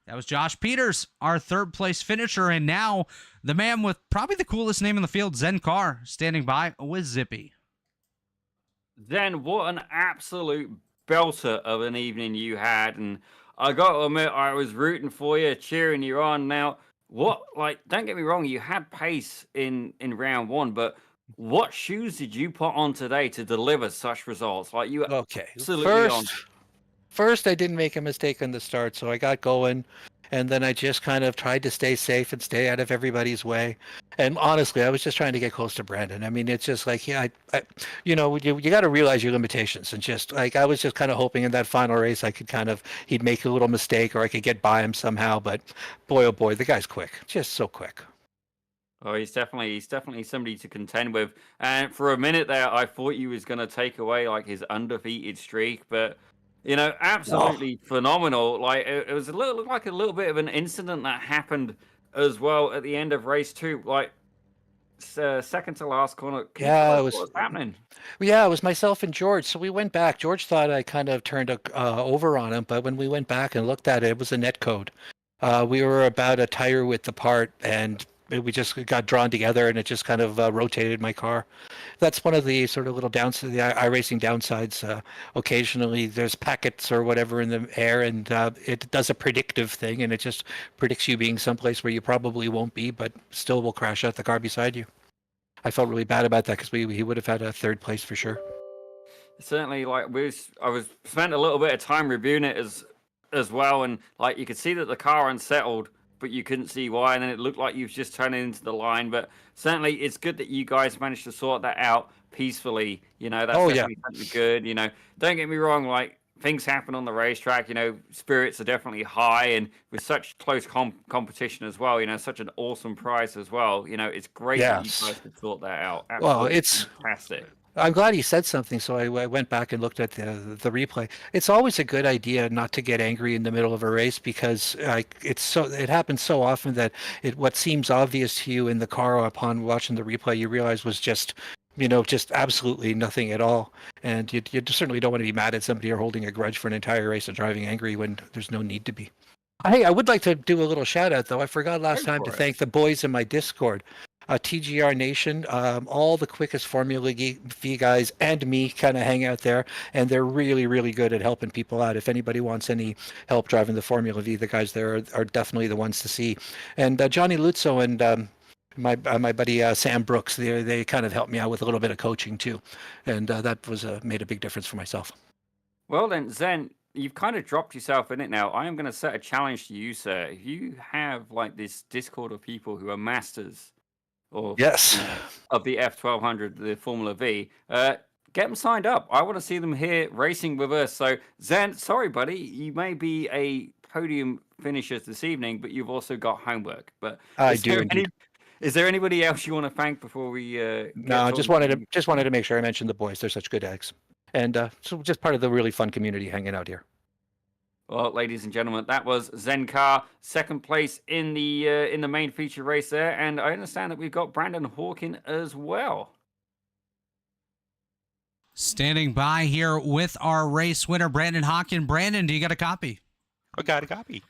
S6: That was Josh Peters, our 3rd place finisher, and now the man with probably the coolest name in the field, Zen Carr, standing by with Zippy.
S7: Zen, what an absolute belter of an evening you had, and I got to admit, I was rooting for you, cheering you on. Now, don't get me wrong, you had pace in round 1, but what shoes did you put on today to deliver such results? Like, you absolutely on.
S9: First, I didn't make a mistake on the start, so I got going, and then I just kind of tried to stay safe and stay out of everybody's way. And honestly, I was just trying to get close to Brandon. I mean, it's just like, you got to realize your limitations, and just like I was just kind of hoping in that final race I could he'd make a little mistake or I could get by him somehow. But boy, oh boy, the guy's quick, just so quick.
S7: Oh, he's definitely somebody to contend with. And for a minute there, I thought he was going to take away like his undefeated streak, but. Absolutely phenomenal. Like it was looked like a little bit of an incident that happened as well at the end of race 2. Like second to last corner.
S9: Yeah,
S7: what was happening?
S9: Yeah, it was myself and George. So we went back. George thought I kind of turned over on him, but when we went back and looked at it, it was a net code. We were about a tire width apart, and we just got drawn together, and it just kind of rotated my car. That's one of the sort of little downsides, the iRacing downsides. Occasionally there's packets or whatever in the air, and it does a predictive thing, and it just predicts you being someplace where you probably won't be, but still will crash out the car beside you. I felt really bad about that because he would have had a 3rd place for sure.
S7: Certainly, I was spent a little bit of time reviewing it as well, and like you could see that the car unsettled, but you couldn't see why, and then it looked like you was just turning into the line. But certainly, it's good that you guys managed to sort that out peacefully. That's definitely something good. Don't get me wrong, like things happen on the racetrack. Spirits are definitely high, and with such close competition as well. Such an awesome prize as well. It's great that you guys could sort that out. Absolutely it's fantastic.
S9: I'm glad he said something, so I went back and looked at the replay. It's always a good idea not to get angry in the middle of a race because it happens so often that what seems obvious to you in the car upon watching the replay you realize was just absolutely nothing at all. And you certainly don't want to be mad at somebody or holding a grudge for an entire race and driving angry when there's no need to be. Hey, I would like to do a little shout out though. I forgot last time to thank the boys in my Discord. TGR Nation, all the quickest Formula V guys and me kind of hang out there, and they're really, really good at helping people out. If anybody wants any help driving the Formula V, the guys there are definitely the ones to see. And Johnny Luzzo and my buddy Sam Brooks, they kind of helped me out with a little bit of coaching too, and that was made a big difference for myself.
S7: Well then, Zen, you've kind of dropped yourself in it now. I am going to set a challenge to you, sir. If you have like this Discord of people who are masters of the F1200, the Formula V, get them signed up. I want to see them here racing with us. So Zen, sorry buddy, you may be a podium finisher this evening, but you've also got homework. But is there anybody else you want to thank before we
S9: no, I just wanted to make sure I mentioned the boys. They're such good eggs, and so just part of the really fun community hanging out here.
S7: Well, ladies and gentlemen, that was Zen Carr, 2nd place in the main feature race there, and I understand that we've got Brandon Hawkin as well.
S6: Standing by here with our race winner, Brandon Hawkin. Brandon, do you got a copy?
S10: I got a copy.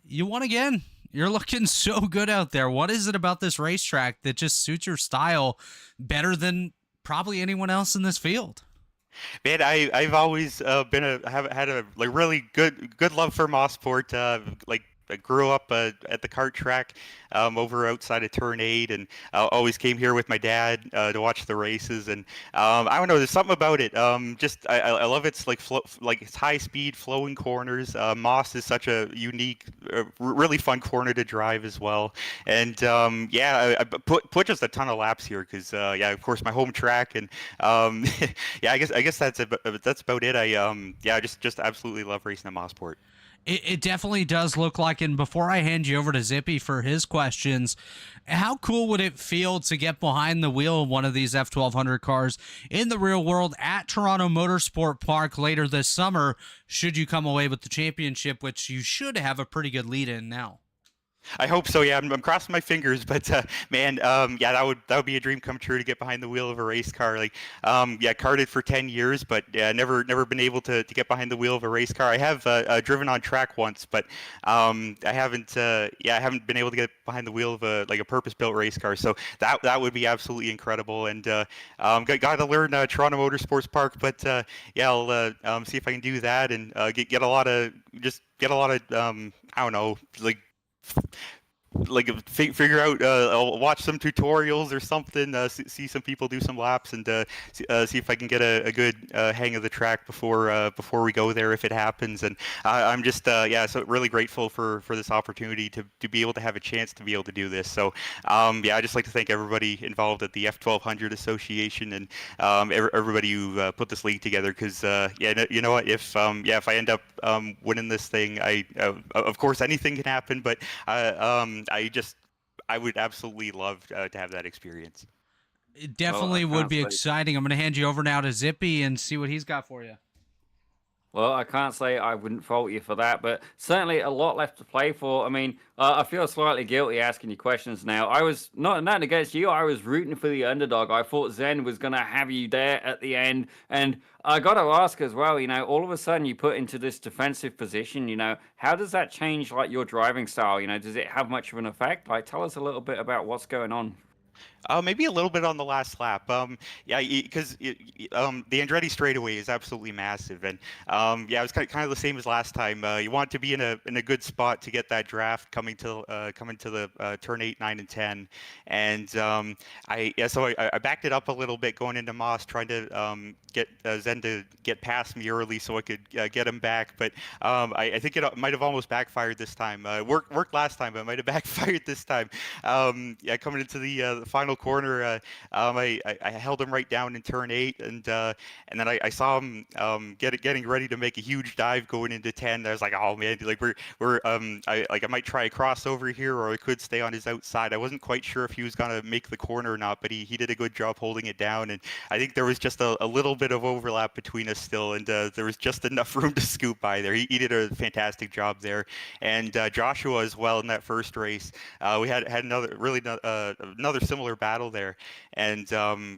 S6: You won again. You're looking so good out there. What is it about this racetrack that just suits your style better than probably anyone else in this field?
S10: Man, I've always have had a like really good love for Mossport. Like I grew up at the kart track over outside of Turn 8, and always came here with my dad to watch the races. And I don't know, there's something about it. Just I love its like its high speed flowing corners. Moss is such a unique, really fun corner to drive as well. And yeah, I put just a ton of laps here because yeah, of course my home track, and yeah, I guess that's about it. Yeah, I just absolutely love racing at Mossport.
S6: It definitely does look like, and before I hand you over to Zippy for his questions, how cool would it feel to get behind the wheel of one of these F1200 cars in the real world at Toronto Motorsport Park later this summer, should you come away with the championship, which you should have a pretty good lead in now?
S10: I hope so. Yeah, I'm crossing my fingers, but man, yeah, that would be a dream come true to get behind the wheel of a race car. Like, yeah, karted for 10 years, but yeah, never been able to get behind the wheel of a race car. I have driven on track once, but I haven't. Yeah, I haven't been able to get behind the wheel of a purpose-built race car. So that would be absolutely incredible. And got to learn Toronto Motorsports Park, but yeah, I'll see if I can do that and get a lot of I don't know, figure out I'll watch some tutorials or something, see some people do some laps, and see if I can get a good hang of the track before we go there if it happens. And I'm just yeah, so really grateful for this opportunity to be able to have a chance to be able to do this. So yeah, I just like to thank everybody involved at the F1200 Association, and everybody who put this league together, because yeah, you know what, if yeah, if I end up winning this thing, of course anything can happen, but I would absolutely love to have that experience.
S6: It definitely would be exciting. I'm going to hand you over now to Zippy and see what he's got for you.
S7: Well, I can't say I wouldn't fault you for that, but certainly a lot left to play for. I mean, I feel slightly guilty asking you questions now. I was not against you. I was rooting for the underdog. I thought Zen was going to have you there at the end. And I got to ask as well, you know, all of a sudden you put into this defensive position, you know, how does that change like your driving style? You know, does it have much of an effect? Like, tell us a little bit about what's going on.
S10: Maybe a little bit on the last lap. Yeah, because the Andretti straightaway is absolutely massive, and yeah, it was kind of the same as last time. You want to be in a good spot to get that draft coming to the turn 8, 9, and 10, and so I backed it up a little bit going into Moss, trying to get Zen to get past me early so I could get him back. But I think it might have almost backfired this time. Worked last time, but it might have backfired this time. Yeah, coming into the final corner, I held him right down in turn 8, and then I saw him getting ready to make a huge dive going into 10. I was like, oh man, like I might try a crossover here, or I could stay on his outside. I wasn't quite sure if he was gonna make the corner or not, but he did a good job holding it down, and I think there was just a little bit of overlap between us still, and there was just enough room to scoot by there. He did a fantastic job there, and Joshua as well in that first race. We had another similar battle there, and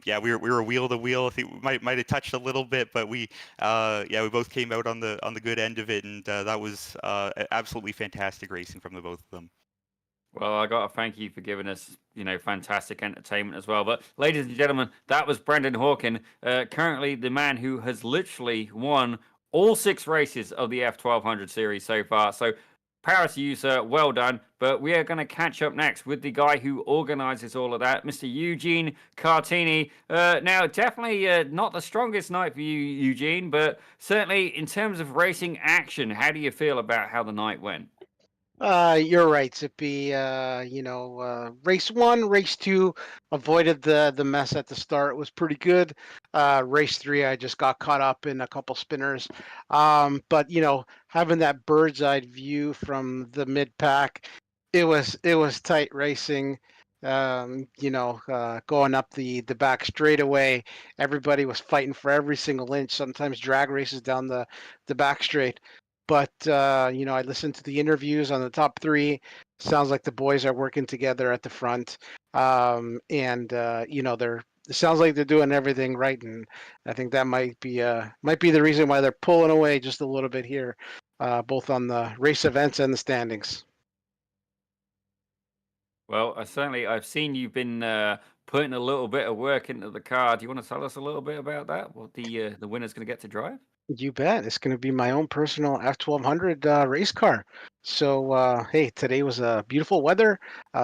S10: yeah, we were wheel to wheel. I think we might have touched a little bit, but we we both came out on the good end of it, and that was absolutely fantastic racing from the both of them.
S7: Well, I got to thank you for giving us, you know, fantastic entertainment as well. But ladies and gentlemen, that was Brendan Hawkin, currently the man who has literally won all 6 races of the F1200 series so far. So power to you, sir. Well done. But we are going to catch up next with the guy who organizes all of that, Mr. Eugene Cartini. Now, definitely not the strongest night for you, Eugene, but certainly in terms of racing action, how do you feel about how the night went?
S11: You're right, Zippy. Race 1, race 2, avoided the mess at the start. It was pretty good. Race 3, I just got caught up in a couple spinners. But having that bird's eye view from the mid pack, it was tight racing. Going up the back straightaway, everybody was fighting for every single inch. Sometimes drag races down the back straight. But I listened to the interviews on the top 3. Sounds like the boys are working together at the front, it sounds like they're doing everything right, and I think that might be the reason why they're pulling away just a little bit here, both on the race events and the standings.
S7: Well, I've seen you've been putting a little bit of work into the car. Do you want to tell us a little bit about that? What the winner's going to get to drive?
S11: You bet. It's going to be my own personal F1200 race car. So, hey, today was beautiful weather.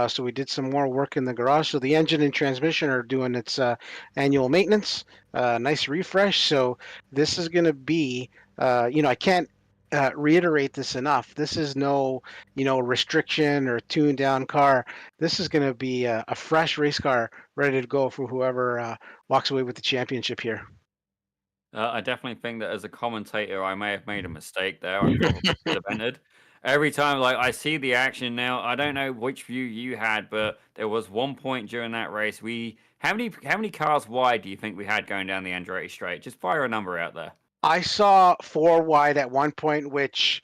S11: So we did some more work in the garage. So the engine and transmission are doing its annual maintenance, nice refresh. So this is going to be, I can't reiterate this enough. This is no, restriction or tuned down car. This is going to be a fresh race car ready to go for whoever walks away with the championship here.
S7: I definitely think that as a commentator, I may have made a mistake there. I probably should have entered. Every time, like I see the action now, I don't know which view you had, but there was one point during that race. How many cars wide do you think we had going down the Andretti straight? Just fire a number out there.
S11: I saw four wide at one point, which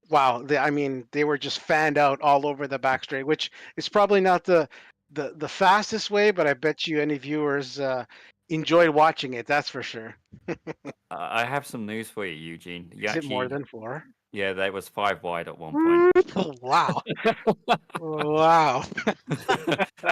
S11: wow, I mean, they were just fanned out all over the back straight, which is probably not the fastest way, but I bet you any viewers enjoyed watching it. That's for sure.
S7: I have some news for you, Eugene.
S11: Is it more than four?
S7: Yeah, there was 5 wide at one point.
S11: Oh, wow. Wow.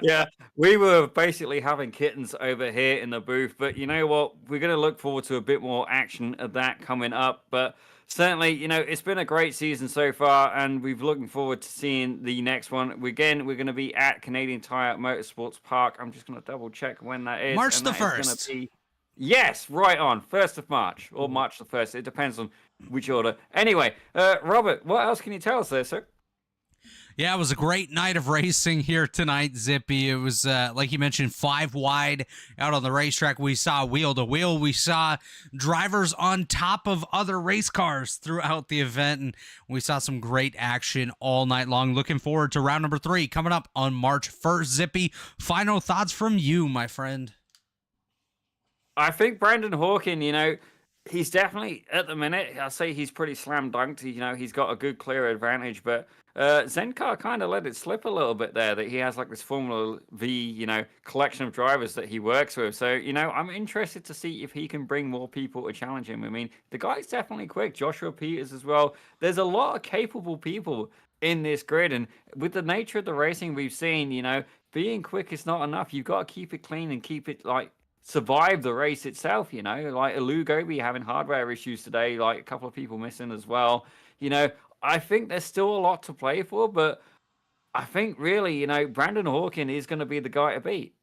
S7: Yeah, we were basically having kittens over here in the booth, but you know what? We're going to look forward to a bit more action of that coming up. But certainly, it's been a great season so far, and we're looking forward to seeing the next one. Again, we're going to be at Canadian Tire Motorsports Park. I'm just going to double check when that is.
S6: March
S7: and
S6: the
S7: that is
S6: 1st.
S7: gonna be, yes, right on 1st of March or March the 1st. It depends on which order. Anyway, Robert, what else can you tell us there, sir?
S6: Yeah, it was a great night of racing here tonight, Zippy. It was, like you mentioned, 5 wide out on the racetrack. We saw wheel to wheel. We saw drivers on top of other race cars throughout the event, and we saw some great action all night long. Looking forward to round number 3 coming up on March 1st. Zippy, final thoughts from you, my friend.
S7: I think Brandon Hawkin, he's definitely, at the minute, I say he's pretty slam dunked. He's got a good, clear advantage, but Zencar kind of let it slip a little bit there that he has like this Formula V, collection of drivers that he works with. So, I'm interested to see if he can bring more people to challenge him. I mean, the guy's definitely quick. Joshua Peters as well. There's a lot of capable people in this grid. And with the nature of the racing we've seen, being quick is not enough. You've got to keep it clean and keep it survive the race itself, like Alugobi having hardware issues today, like a couple of people missing as well. I think there's still a lot to play for, but I think really, Brandon Hawkin is going to be the guy to beat.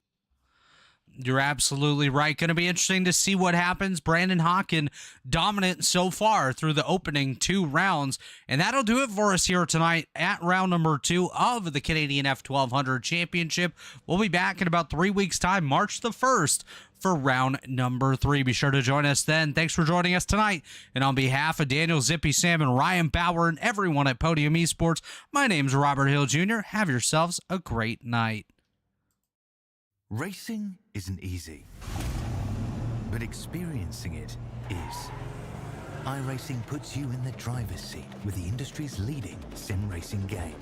S6: You're absolutely right. Going to be interesting to see what happens. Brandon Hawkin dominant so far through the opening 2 rounds. And that'll do it for us here tonight at round number 2 of the Canadian F1200 Championship. We'll be back in about 3 weeks' time, March the 1st, for round number 3. Be sure to join us then. Thanks for joining us tonight. And on behalf of Daniel, Zippy, Sam, and Ryan Bauer, and everyone at Podium Esports, my name's Robert Hill Jr. Have yourselves a great night.
S1: Racing isn't easy, but experiencing it is. iRacing puts you in the driver's seat with the industry's leading sim racing game.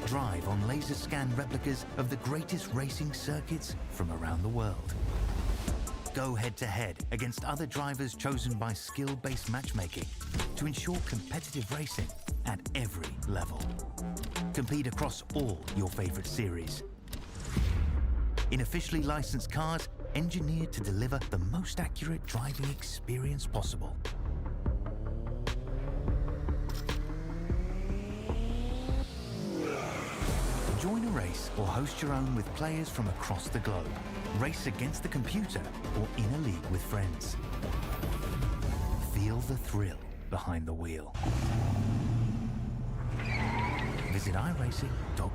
S1: Drive on laser scan replicas of the greatest racing circuits from around the world. Go head-to-head against other drivers chosen by skill-based matchmaking to ensure competitive racing at every level. Compete across all your favorite series. In officially licensed cars, engineered to deliver the most accurate driving experience possible. Join a race or host your own with players from across the globe. Race against the computer or in a league with friends. Feel the thrill behind the wheel. Visit iRacing.com.